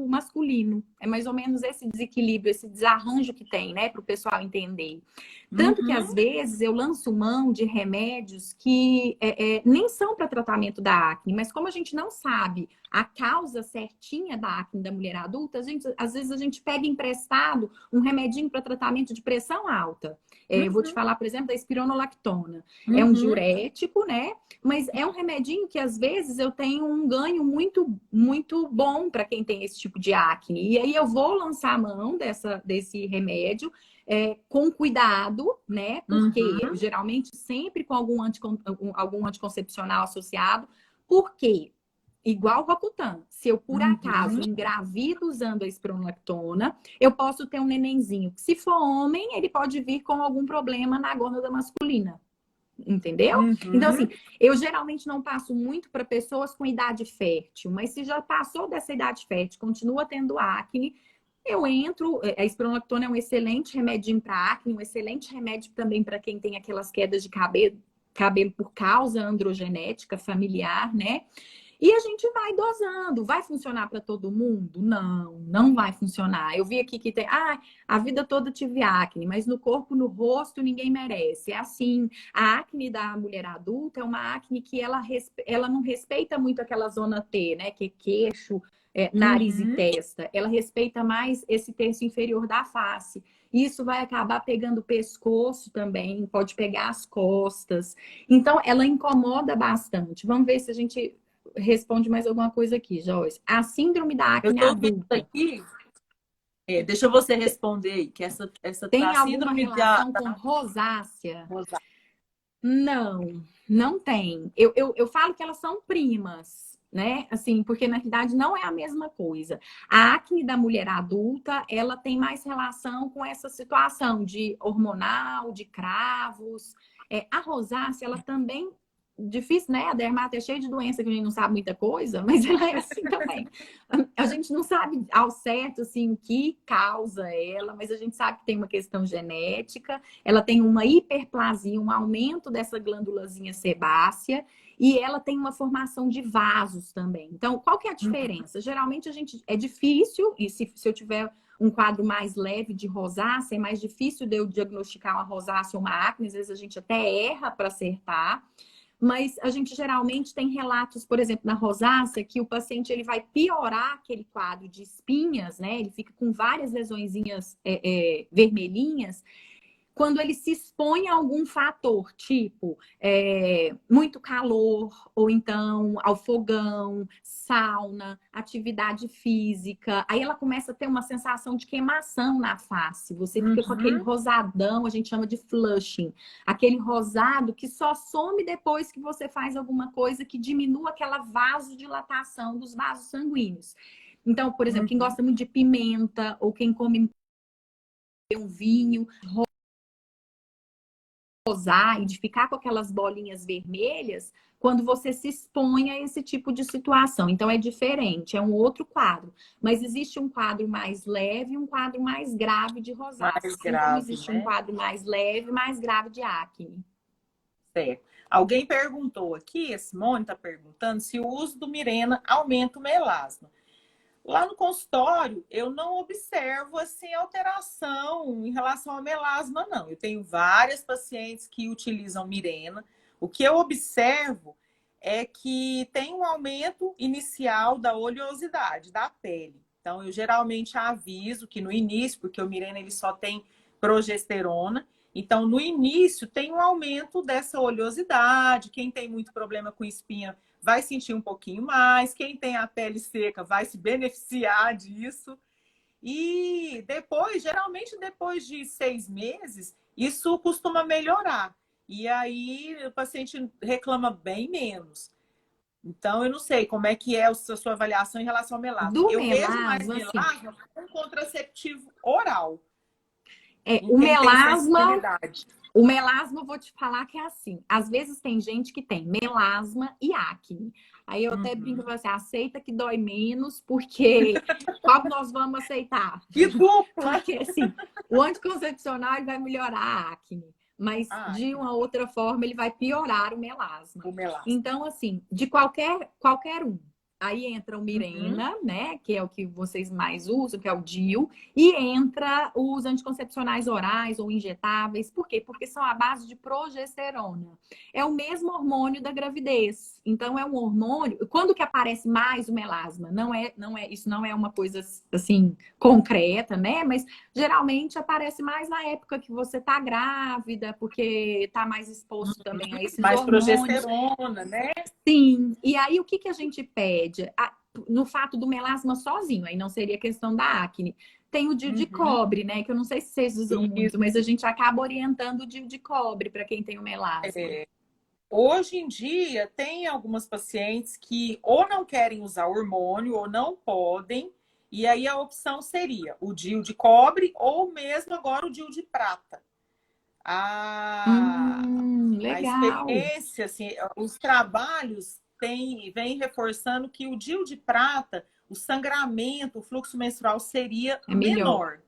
masculino. É mais ou menos esse desequilíbrio, esse desarranjo que tem, né, para o pessoal entender. Tanto que, às vezes, eu lanço mão de remédios que nem são para tratamento da acne, mas como a gente não sabe a causa certinha da acne da mulher adulta, às vezes a gente pega emprestado um remedinho para tratamento de pressão alta. Vou te falar, por exemplo, da espironolactona. É um diurético, né? Mas é um remedinho que, às vezes, eu tenho um ganho muito, muito bom para quem tem esse tipo de acne. E aí eu vou lançar a mão desse remédio com cuidado, né? Porque geralmente sempre com algum anticoncepcional associado. Por quê? Igual o Rocutan. Se eu, por acaso, engravido usando a espironolactona, eu posso ter um nenenzinho. Se for homem, ele pode vir com algum problema na gônada masculina. Entendeu? Então, assim, eu geralmente não passo muito para pessoas com idade fértil, mas se já passou dessa idade fértil, continua tendo acne, eu entro. A espironolactona é um excelente remedinho para acne, um excelente remédio também para quem tem aquelas quedas de cabelo por causa androgenética familiar, né? E a gente vai dosando. Vai funcionar para todo mundo? Não, não vai funcionar. Eu vi aqui que tem, a vida toda tive acne, mas no corpo, no rosto, ninguém merece. É assim, a acne da mulher adulta é uma acne que ela não respeita muito aquela zona T, né? Que é queixo, nariz e testa. Ela respeita mais esse terço inferior da face. Isso vai acabar pegando o pescoço também, pode pegar as costas. Então, ela incomoda bastante. Vamos ver se a gente responde mais alguma coisa aqui, Joyce. A síndrome da acne adulta. Aqui, deixa você responder aí, que essa tem alguma relação com rosácea? Não, não tem. Eu falo que elas são primas, né? Assim, porque na realidade não é a mesma coisa. A acne da mulher adulta, ela tem mais relação com essa situação de hormonal, de cravos. A rosácea, ela também difícil, né? A dermata é cheia de doença que a gente não sabe muita coisa, mas ela é assim também. A gente não sabe ao certo assim, o que causa ela, mas a gente sabe que tem uma questão genética, ela tem uma hiperplasia, um aumento dessa glândulazinha sebácea, e ela tem uma formação de vasos também. Então, qual que é a diferença? Geralmente é difícil, e se eu tiver um quadro mais leve de rosácea, é mais difícil de eu diagnosticar uma rosácea ou uma acne, às vezes a gente até erra para acertar. Mas a gente geralmente tem relatos, por exemplo, na rosácea, que o paciente ele vai piorar aquele quadro de espinhas, né? Ele fica com várias lesõezinhas vermelhinhas, quando ele se expõe a algum fator, tipo muito calor, ou então ao fogão, sauna, atividade física. Aí ela começa a ter uma sensação de queimação na face. Você fica com aquele rosadão, a gente chama de flushing. Aquele rosado que só some depois que você faz alguma coisa que diminua aquela vasodilatação dos vasos sanguíneos. Então, por exemplo, quem gosta muito de pimenta, ou quem come um vinho rosar e de ficar com aquelas bolinhas vermelhas, quando você se expõe a esse tipo de situação. Então, é diferente, é um outro quadro. Mas existe um quadro mais leve e um quadro mais grave de rosácea. Mais grave, então, existe um quadro mais leve e mais grave de acne. Certo. Alguém perguntou aqui, a Simone está perguntando, se o uso do Mirena aumenta o melasma. Lá no consultório, eu não observo assim alteração em relação ao melasma, não. Eu tenho várias pacientes que utilizam Mirena. O que eu observo é que tem um aumento inicial da oleosidade da pele. Então, eu geralmente aviso que no início, porque o Mirena ele só tem progesterona, então no início tem um aumento dessa oleosidade. Quem tem muito problema com espinha vai sentir um pouquinho mais. Quem tem a pele seca vai se beneficiar disso. E depois, geralmente depois de 6 meses, isso costuma melhorar. E aí o paciente reclama bem menos. Então, eu não sei como é que é a sua avaliação em relação ao melasma. Eu vejo mais melasma com contraceptivo oral. O melasma... O melasma, eu vou te falar que é assim. Às vezes tem gente que tem melasma e acne. Aí eu até brinco Uhum. com você, aceita que dói menos, porque qual que nós vamos aceitar? E dupla! Porque, assim, o anticoncepcional ele vai melhorar a acne, mas Ah, de uma outra forma ele vai piorar o melasma. o melasma. Então, assim, de qualquer um. Aí entra o Uhum. Mirena, né? Que é o que vocês mais usam, que é o DIU, e entra os anticoncepcionais orais ou injetáveis. Por quê? Porque são à base de progesterona. É o mesmo hormônio da gravidez. Então, é um hormônio. Quando que aparece mais o melasma? Isso não é uma coisa assim concreta, né? Mas geralmente aparece mais na época que você tá grávida, porque tá mais exposto também a esses Mais hormônios. progesterona, né? Sim, e aí o que que a gente pede? No fato do melasma sozinho, aí não seria questão da acne. Tem o DIU de Uhum. cobre, né? Que eu não sei se vocês usam Isso. muito, mas a gente acaba orientando o DIU de cobre para quem tem o melasma. Hoje em dia, tem algumas pacientes que ou não querem usar hormônio ou não podem, e aí a opção seria o DIU de cobre ou mesmo agora o DIU de prata. A Legal. experiência, assim, os trabalhos vêm reforçando que o DIU de prata, o sangramento, o fluxo menstrual seria É melhor. menor.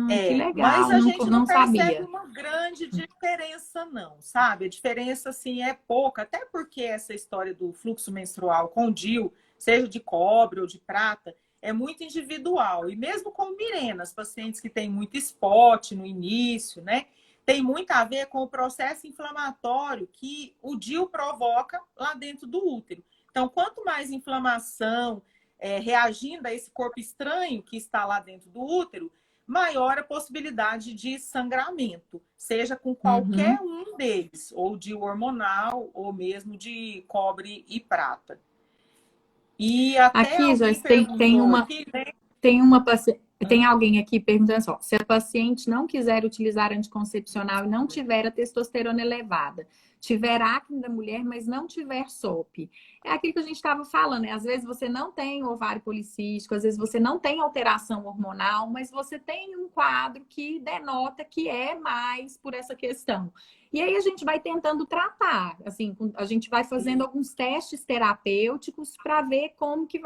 Que Mas legal, a não, gente não não percebe sabia. uma grande diferença, não, sabe? A diferença, assim, é pouca, até porque essa história do fluxo menstrual com DIU, seja de cobre ou de prata, é muito individual. E mesmo com Mirena, as pacientes que têm muito spot no início, né? Tem muito a ver com o processo inflamatório que o DIU provoca lá dentro do útero. Então, quanto mais inflamação reagindo a esse corpo estranho que está lá dentro do útero, maior a possibilidade de sangramento, seja com qualquer Uhum. um deles, ou de hormonal, ou mesmo de cobre e prata. E até Aqui, alguém Joyce, tem perguntou uma aqui, né? tem alguém aqui perguntando só, se a paciente não quiser utilizar anticoncepcional e não tiver a testosterona elevada, tiver acne da mulher, mas não tiver SOP. É aquilo que a gente estava falando, né? Às vezes você não tem ovário policístico, às vezes você não tem alteração hormonal, mas você tem um quadro que denota que é mais por essa questão. E aí a gente vai tentando tratar, assim, a gente vai fazendo alguns testes terapêuticos para ver como que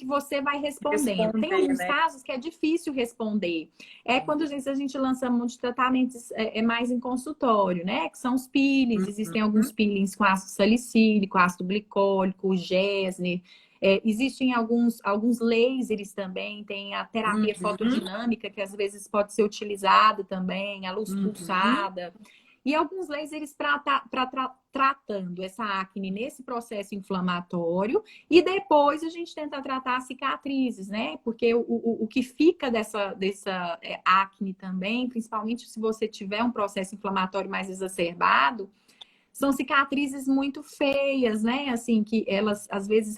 você vai respondendo. Tem Responder, alguns né? casos que é difícil responder. É quando a gente lança um monte de tratamentos mais em consultório, né? Que são os peelings. Existem alguns peelings com ácido salicílico, ácido glicólico, o Gessner. Existem alguns lasers também, tem a terapia Uhum, fotodinâmica, que às vezes pode ser utilizada também, a luz uhum, pulsada. E alguns lasers tratando essa acne nesse processo inflamatório, e depois a gente tenta tratar as cicatrizes, né? Porque o que fica dessa acne também, principalmente se você tiver um processo inflamatório mais exacerbado, são cicatrizes muito feias, né? Assim, que elas, às vezes,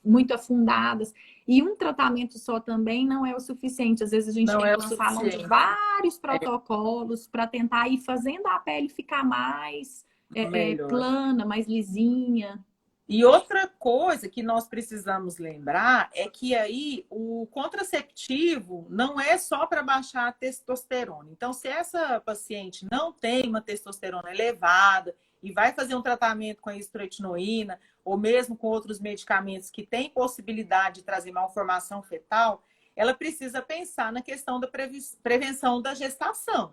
muito afundadas. E um tratamento só também não é o suficiente. Às vezes a gente não tem é que o lançar a mão de suficiente. vários protocolos para tentar ir fazendo a pele ficar mais Melhor. plana, mais lisinha. E outra coisa que nós precisamos lembrar é que aí o contraceptivo não é só para baixar a testosterona. Então, se essa paciente não tem uma testosterona elevada e vai fazer um tratamento com a isotretinoína ou mesmo com outros medicamentos que têm possibilidade de trazer malformação fetal, ela precisa pensar na questão da prevenção da gestação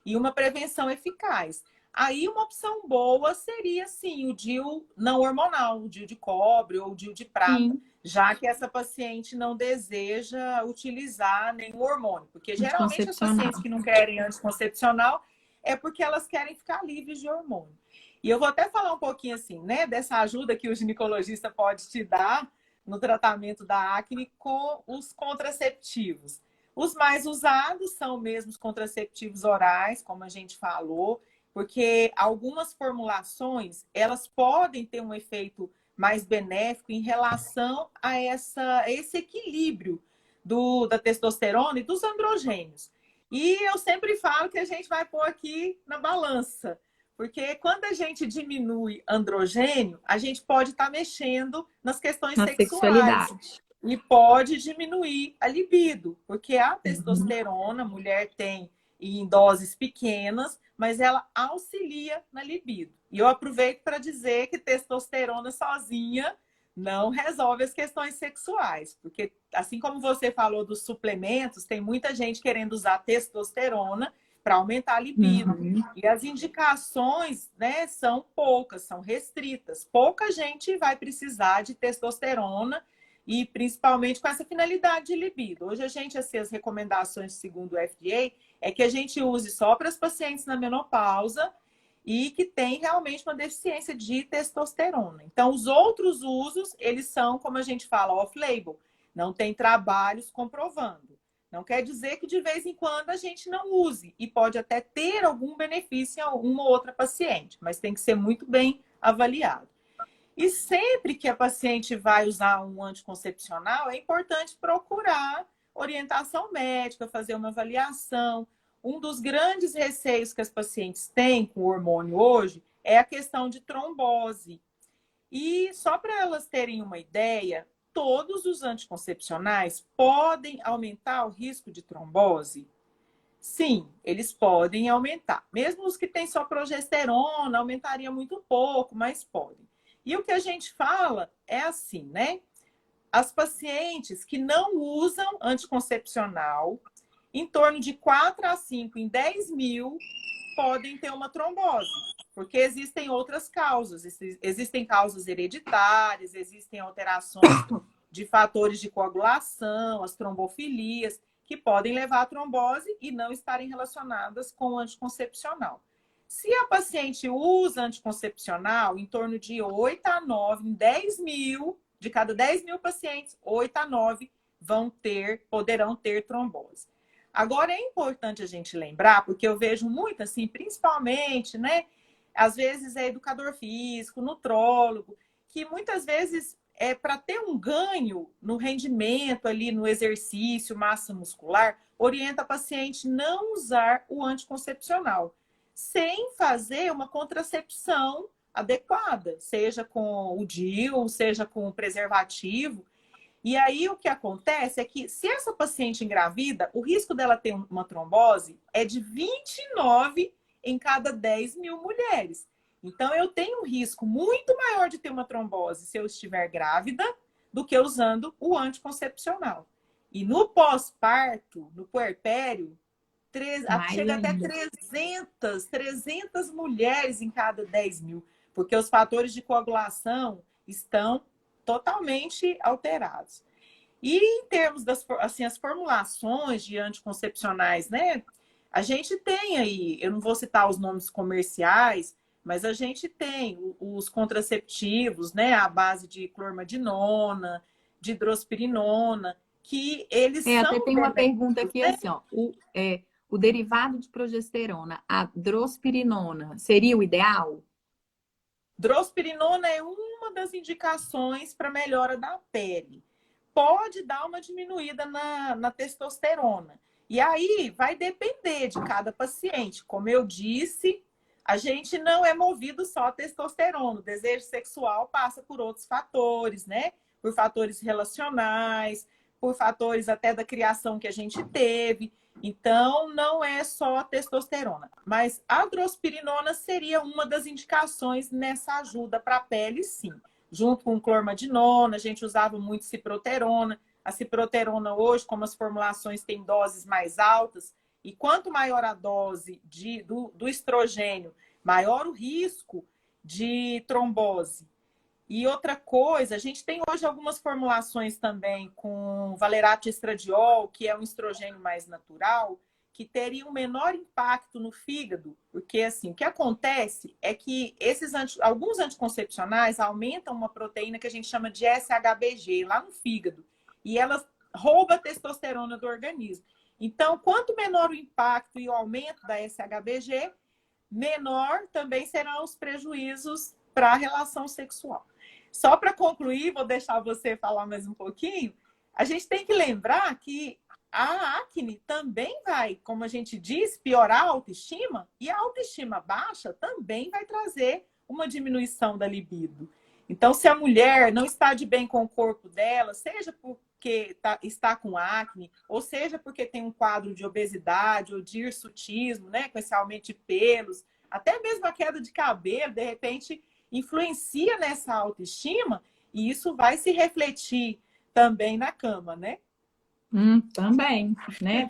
e uma prevenção eficaz. Aí uma opção boa seria, sim, o DIU não hormonal, o DIU de cobre ou o DIU de prata, Sim, já que essa paciente não deseja utilizar nenhum hormônio. Porque geralmente as pacientes anticoncepcional. que não querem anticoncepcional é porque elas querem ficar livres de hormônio. E eu vou até falar um pouquinho assim, né, dessa ajuda que o ginecologista pode te dar no tratamento da acne com os contraceptivos. Os mais usados são mesmo os contraceptivos orais, como a gente falou, porque algumas formulações elas podem ter um efeito mais benéfico em relação a esse equilíbrio da testosterona e dos androgênios. E eu sempre falo que a gente vai pôr aqui na balança, porque quando a gente diminui androgênio, a gente pode estar mexendo nas questões Na sexuais sexualidade. e pode diminuir a libido, porque a Uhum. testosterona, a mulher tem em doses pequenas, mas ela auxilia na libido. E eu aproveito para dizer que testosterona sozinha não resolve as questões sexuais, porque assim como você falou dos suplementos, tem muita gente querendo usar testosterona para aumentar a libido. Uhum. E as indicações, né, são poucas, são restritas. Pouca gente vai precisar de testosterona e principalmente com essa finalidade de libido. Hoje a gente, assim, as recomendações segundo o FDA é que a gente use só para as pacientes na menopausa e que tem realmente uma deficiência de testosterona. Então, os outros usos, eles são, como a gente fala, off-label. Não tem trabalhos comprovando. Não quer dizer que de vez em quando a gente não use e pode até ter algum benefício em uma ou outra paciente, mas tem que ser muito bem avaliado. E sempre que a paciente vai usar um anticoncepcional, é importante procurar orientação médica, fazer uma avaliação. Um dos grandes receios que as pacientes têm com o hormônio hoje é a questão de trombose. E só para elas terem uma ideia, todos os anticoncepcionais podem aumentar o risco de trombose? Sim, eles podem aumentar. Mesmo os que têm só progesterona, aumentaria muito pouco, mas podem. E o que a gente fala é assim, né? As pacientes que não usam anticoncepcional, em torno de 4 a 5 em 10 mil, podem ter uma trombose. Porque existem outras causas. Existem causas hereditárias, existem alterações de fatores de coagulação, as trombofilias, que podem levar à trombose e não estarem relacionadas com o anticoncepcional. Se a paciente usa anticoncepcional, em torno de 8 a 9, em 10 mil, de cada 10 mil pacientes, 8 a 9 poderão ter trombose. Agora, é importante a gente lembrar, porque eu vejo muito assim, principalmente, né? Às vezes é educador físico, nutrólogo, que muitas vezes para ter um ganho no rendimento ali, no exercício, massa muscular, orienta a paciente não usar o anticoncepcional, sem fazer uma contracepção adequada, seja com o DIU, seja com o preservativo. E aí o que acontece é que se essa paciente engravida, o risco dela ter uma trombose é de 29 em cada 10 mil mulheres. Então eu tenho um risco muito maior de ter uma trombose se eu estiver grávida do que usando o anticoncepcional. E no pós-parto, no puerpério, chega até 300 mulheres em cada 10 mil, porque os fatores de coagulação estão totalmente alterados. E em termos das assim, as formulações de anticoncepcionais, né? A gente tem aí, eu não vou citar os nomes comerciais, mas a gente tem os contraceptivos, né? À base de clormadinona, de hidrospirinona, que eles Até são tem uma pergunta benéficos, aqui né? assim, ó. O derivado de progesterona, a drospirinona, seria o ideal? Drospirinona é uma das indicações para melhora da pele. Pode dar uma diminuída na testosterona. E aí vai depender de cada paciente. Como eu disse, a gente não é movido só a testosterona. O desejo sexual passa por outros fatores, né? Por fatores relacionais, por fatores até da criação que a gente teve. Então, não é só a testosterona. Mas a drospirinona seria uma das indicações nessa ajuda para a pele, sim. Junto com clormadinona, a gente usava muito ciproterona. A ciproterona hoje, como as formulações têm doses mais altas, e quanto maior a dose do estrogênio, maior o risco de trombose. E outra coisa, a gente tem hoje algumas formulações também com valerato estradiol, que é um estrogênio mais natural, que teria um menor impacto no fígado, porque assim, o que acontece é que alguns anticoncepcionais aumentam uma proteína que a gente chama de SHBG lá no fígado, e ela rouba a testosterona do organismo. Então, quanto menor o impacto e o aumento da SHBG, menor também serão os prejuízos para a relação sexual. Só para concluir, vou deixar você falar mais um pouquinho. A gente tem que lembrar que a acne também vai, como a gente diz, piorar a autoestima, e a autoestima baixa também vai trazer uma diminuição da libido. Então, se a mulher não está de bem com o corpo dela, seja por porque está com acne, ou seja porque tem um quadro de obesidade ou de hirsutismo, né, com esse aumento de pelos, até mesmo a queda de cabelo, de repente, influencia nessa autoestima e isso vai se refletir também na cama, né? Também, né?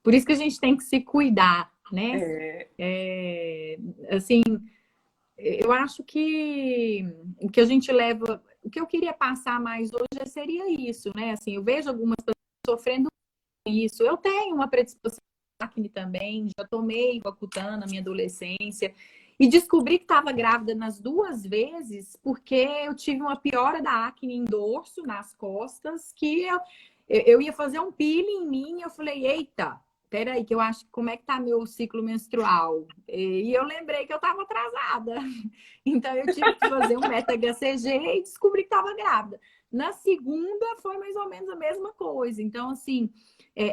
Por isso que a gente tem que se cuidar, né? Assim, eu acho que o que a gente leva, o que eu queria passar mais hoje seria isso, né? Assim, eu vejo algumas pessoas sofrendo com isso. Eu tenho uma predisposição à acne também, já tomei Roacutan na minha adolescência e descobri que estava grávida nas 2 vezes porque eu tive uma piora da acne em dorso, nas costas, que eu ia fazer um peeling em mim, eu falei, eita, peraí, que eu acho como é que tá meu ciclo menstrual. E eu lembrei que eu estava atrasada. Então eu tive que fazer um beta-HCG e descobri que estava grávida. Na segunda foi mais ou menos a mesma coisa. Então, assim,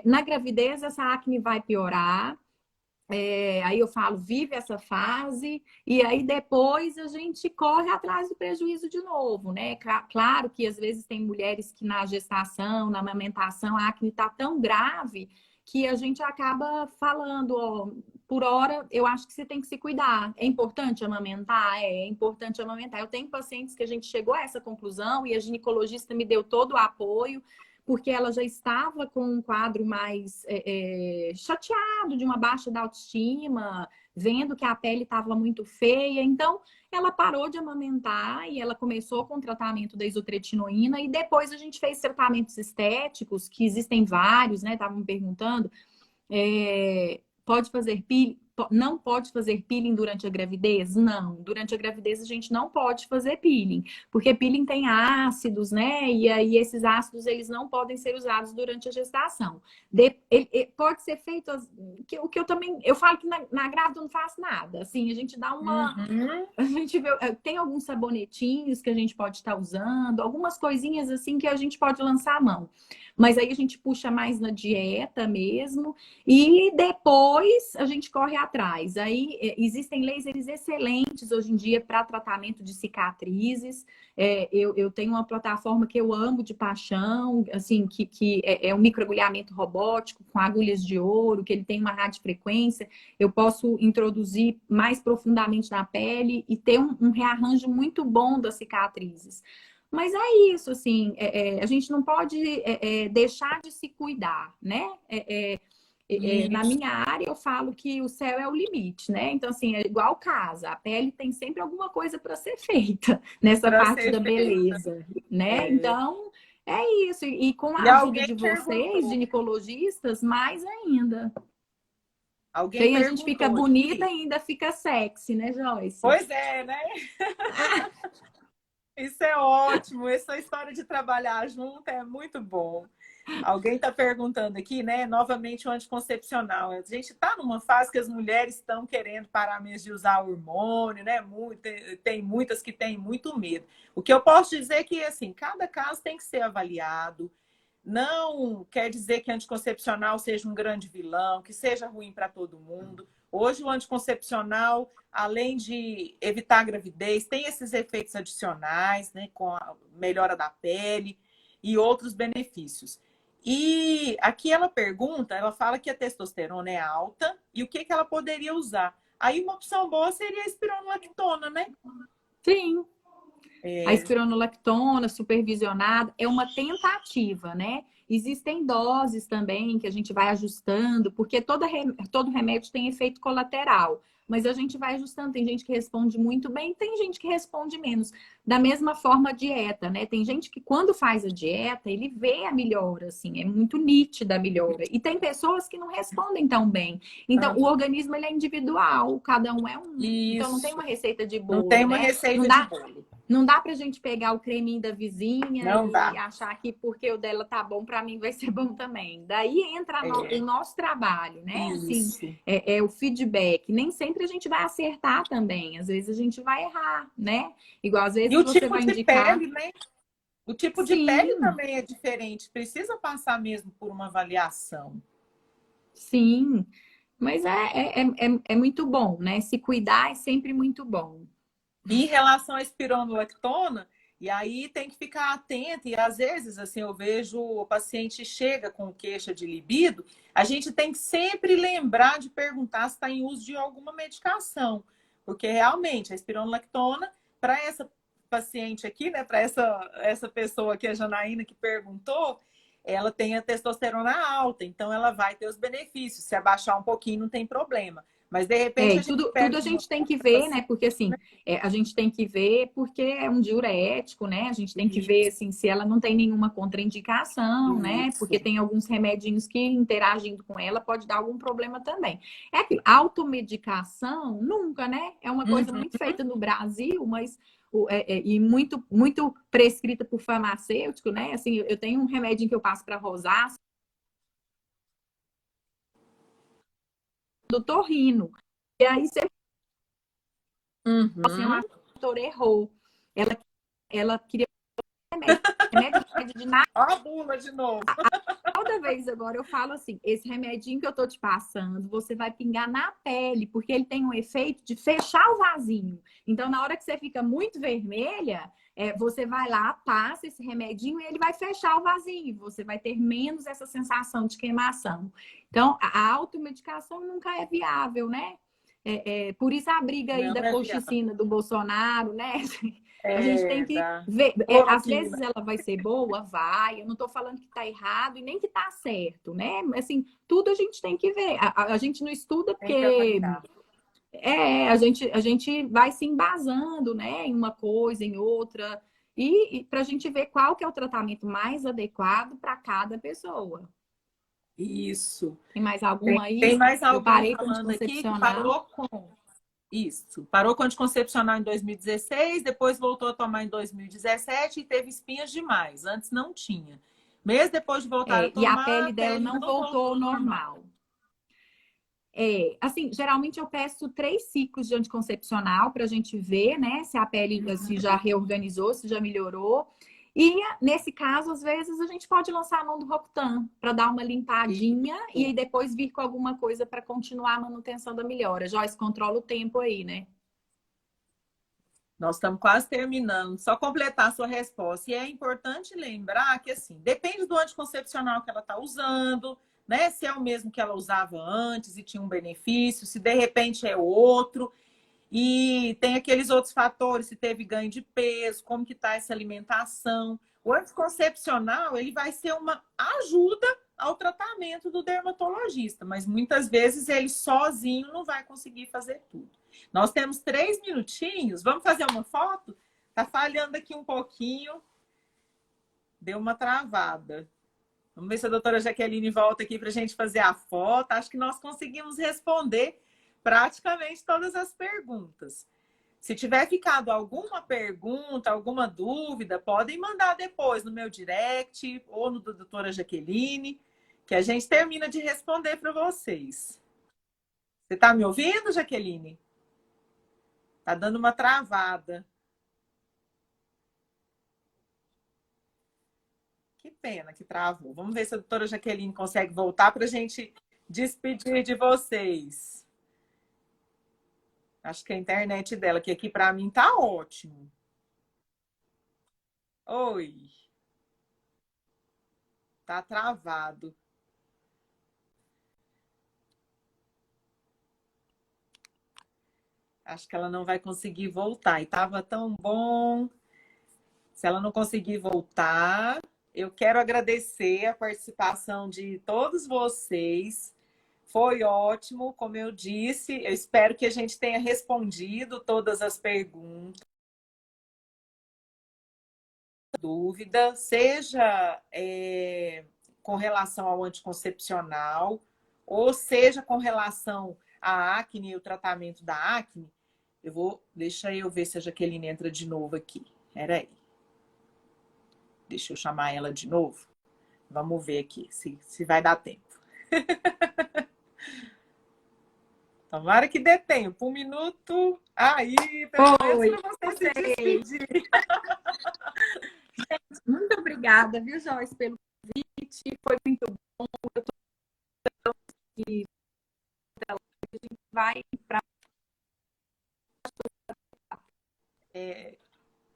na gravidez essa acne vai piorar. Aí eu falo, vive essa fase, e aí depois a gente corre atrás do prejuízo de novo, né? Claro que às vezes tem mulheres que na gestação, na amamentação, a acne tá tão grave que a gente acaba falando, ó, por hora, eu acho que você tem que se cuidar. É importante amamentar? É importante amamentar. Eu tenho pacientes que a gente chegou a essa conclusão e a ginecologista me deu todo o apoio, porque ela já estava com um quadro mais chateado, de uma baixa da autoestima, vendo que a pele estava muito feia. Então, ela parou de amamentar e ela começou com o tratamento da isotretinoína e depois a gente fez tratamentos estéticos, que existem vários, né? Estavam me perguntando. Pode fazer peeling? Não pode fazer peeling durante a gravidez? Não. Durante a gravidez a gente não pode fazer peeling, porque peeling tem ácidos, né? E aí esses ácidos eles não podem ser usados durante a gestação. Pode ser feito o que eu também eu falo que na grávida eu não faço nada. Assim, a gente dá uma a gente vê, tem alguns sabonetinhos que a gente pode estar usando, algumas coisinhas assim que a gente pode lançar a mão. Mas aí a gente puxa mais na dieta mesmo e depois a gente corre atrás. Aí existem lasers excelentes hoje em dia para tratamento de cicatrizes. Eu tenho uma plataforma que eu amo de paixão, assim, que é um microagulhamento robótico com agulhas de ouro, que ele tem uma radiofrequência. Eu posso introduzir mais profundamente na pele e ter um rearranjo muito bom das cicatrizes. Mas é isso, assim, a gente não pode deixar de se cuidar, né? Na minha área, eu falo que o céu é o limite, né? Então, assim, é igual casa. A pele tem sempre alguma coisa para ser feita nessa parte da beleza, né? Então, é isso. E com a ajuda de vocês, ginecologistas, mais ainda. Alguém Porque aí a gente fica bonita aqui. e ainda fica sexy, né, Joyce? Pois é, né? Isso é ótimo. Essa história de trabalhar junto é muito bom. Alguém está perguntando aqui, né? Novamente o anticoncepcional. A gente está numa fase que as mulheres estão querendo parar mesmo de usar hormônio, né? Tem muitas que têm muito medo. O que eu posso dizer é que, assim, cada caso tem que ser avaliado. Não quer dizer que anticoncepcional seja um grande vilão, que seja ruim para todo mundo. Hoje o anticoncepcional, além de evitar a gravidez, tem esses efeitos adicionais, né, com a melhora da pele e outros benefícios. E aqui ela pergunta, ela fala que a testosterona é alta e o que ela poderia usar. Aí uma opção boa seria a espironolactona, né? Sim. A espironolactona supervisionada é uma tentativa, né? Existem doses também que a gente vai ajustando, porque todo remédio tem efeito colateral. Mas a gente vai ajustando. Tem gente que responde muito bem, tem gente que responde menos. Da mesma forma, a dieta, né? Tem gente que, quando faz a dieta, ele vê a melhora, assim, é muito nítida a melhora. E tem pessoas que não respondem tão bem. Então, o organismo ele é individual, cada um é um. Isso. Então, não tem uma receita de Não bolo, tem uma né? receita de bolo. Não dá pra gente pegar o creminho da vizinha Não e dá. achar que porque o dela tá bom, pra mim vai ser bom também. Daí entra o nosso trabalho, né? Isso. Assim, o feedback. Nem sempre a gente vai acertar também. Às vezes a gente vai errar, né? Igual às vezes E o você tipo vai de indicar. pele, né? O tipo de Sim, pele também é diferente. Precisa passar mesmo por uma avaliação. sim. Mas é muito bom, né? Se cuidar é sempre muito bom. E em relação à espironolactona, E aí tem que ficar atento, e às vezes, assim, eu vejo o paciente chega com queixa de libido, a gente tem que sempre lembrar de perguntar se está em uso de alguma medicação, porque realmente a espironolactona, para essa paciente aqui, né, para essa pessoa aqui, a Janaína, que perguntou, ela tem a testosterona alta, então ela vai ter os benefícios. Se abaixar um pouquinho, não tem problema. Mas, de repente, a gente tudo pega a uma gente tem que outra ver, né? paciente, Porque assim, a gente tem que ver porque é um diurético, né? A gente tem que ver assim, se ela não tem nenhuma contraindicação, né? Porque isso. tem alguns remedinhos que interagindo com ela pode dar algum problema também. É que automedicação, nunca, né? É uma coisa Uhum. muito feita no Brasil, mas e muito prescrita por farmacêutico, né? Assim, eu tenho um remedinho que eu passo para rosácea do torrino. E aí você assim, Uhum. a doutora errou. Ela, ela queria remédio, remédio de nada. Ó a bula de novo. Toda vez agora eu falo assim: esse remedinho que eu tô te passando, você vai pingar na pele, porque ele tem um efeito de fechar o vasinho. Então, na hora que você fica muito vermelha, você vai lá, passa esse remedinho e ele vai fechar o vasinho. Você vai ter menos essa sensação de queimação. Então, a automedicação nunca é viável, né? Por isso a briga aí Não da é viável. colchicina do Bolsonaro, né? A gente tem É, que da ver. Às cloroquina. vezes ela vai ser boa, vai. Eu não estou falando que está errado e nem que está certo, né? Assim, tudo a gente tem que ver. A gente não estuda Tem que porque avaliar. a gente vai se embasando, né, em uma coisa, em outra, e para a gente ver qual que é o tratamento mais adequado para cada pessoa. Isso. Tem mais alguma Tem aí? mais Eu alguém parei com falando aqui que anticoncepcional. parou com isso. Parou com anticoncepcional em 2016, depois voltou a tomar em 2017 e teve espinhas demais. Antes não tinha. Mês depois de voltar a E a tomar, a pele dela pele não não voltou voltou ao ao normal. normal. Assim, geralmente eu peço 3 ciclos de anticoncepcional para a gente ver, né, se a pele se já reorganizou, se já melhorou. E nesse caso, às vezes, a gente pode lançar a mão do Rocutan para dar uma limpadinha e Isso. aí depois vir com alguma coisa para continuar a manutenção da melhora. Joyce, controla o tempo aí, né? Nós estamos quase terminando. Só completar a sua resposta. E é importante lembrar que, assim, depende do anticoncepcional que ela está usando, né? Se é o mesmo que ela usava antes e tinha um benefício, se de repente é outro. E tem aqueles outros fatores, se teve ganho de peso, como que está essa alimentação. O anticoncepcional, ele vai ser uma ajuda ao tratamento do dermatologista, mas muitas vezes ele sozinho não vai conseguir fazer tudo. Nós temos 3 minutinhos, vamos fazer uma foto? Tá falhando aqui um pouquinho, deu uma travada. Vamos ver se a doutora Jaqueline volta aqui para a gente fazer a foto. Acho que nós conseguimos responder praticamente todas as perguntas. Se tiver ficado alguma pergunta, alguma dúvida, podem mandar depois no meu direct ou no da doutora Jaqueline, que a gente termina de responder para vocês. Você está me ouvindo, Jaqueline? Tá dando uma travada. Que pena que travou. Vamos ver se a doutora Jaqueline consegue voltar para a gente despedir de vocês. Acho que a internet dela, que aqui para mim tá ótimo. Oi, tá travado. Acho que ela não vai conseguir voltar. E tava tão bom. Se ela não conseguir voltar, eu quero agradecer a participação de todos vocês. Foi ótimo, como eu disse. Eu espero que a gente tenha respondido todas as perguntas, dúvida, seja com relação ao anticoncepcional, ou seja com relação à acne e o tratamento da acne. Deixa eu ver se a Jaqueline entra de novo aqui. Peraí. Deixa eu chamar ela de novo. Vamos ver aqui se vai dar tempo. Tomara que dê tempo. 1 minuto. Aí, pelo menos Oi, para você se despedir. muito obrigada, viu, Joyce, pelo convite. Foi muito bom. Eu tô aqui, a gente vai para É,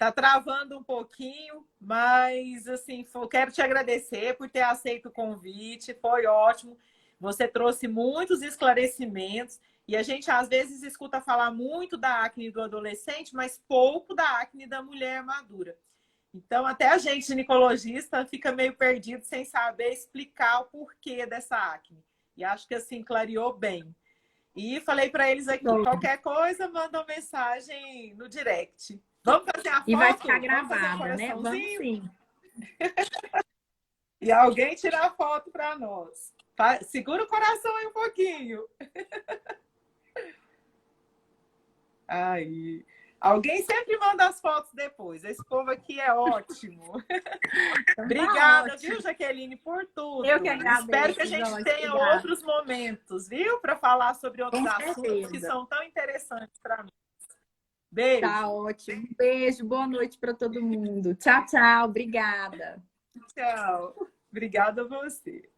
Tá travando um pouquinho, mas assim, quero te agradecer por ter aceito o convite, foi ótimo. Você trouxe muitos esclarecimentos e a gente às vezes escuta falar muito da acne do adolescente, mas pouco da acne da mulher madura. Então, até a gente, ginecologista, fica meio perdido sem saber explicar o porquê dessa acne. E acho que assim clareou bem. E falei para eles aqui, qualquer coisa, manda uma mensagem no direct. Vamos fazer a foto? E vai ficar Vamos fazer um gravada, né? Vamos sim. E alguém tirar a foto para nós. Segura o coração aí um pouquinho. Aí. Alguém sempre manda as fotos depois. Esse povo aqui é ótimo. Então, Obrigada, tá ótimo. viu, Jaqueline, por tudo. Eu que agradeço. Espero que a gente tenha outros momentos, viu? Para falar sobre outros assuntos que são tão interessantes para mim. Beijo. Tá ótimo. Um beijo, boa noite para todo mundo. Tchau, tchau. Obrigada. Tchau. Obrigada a você.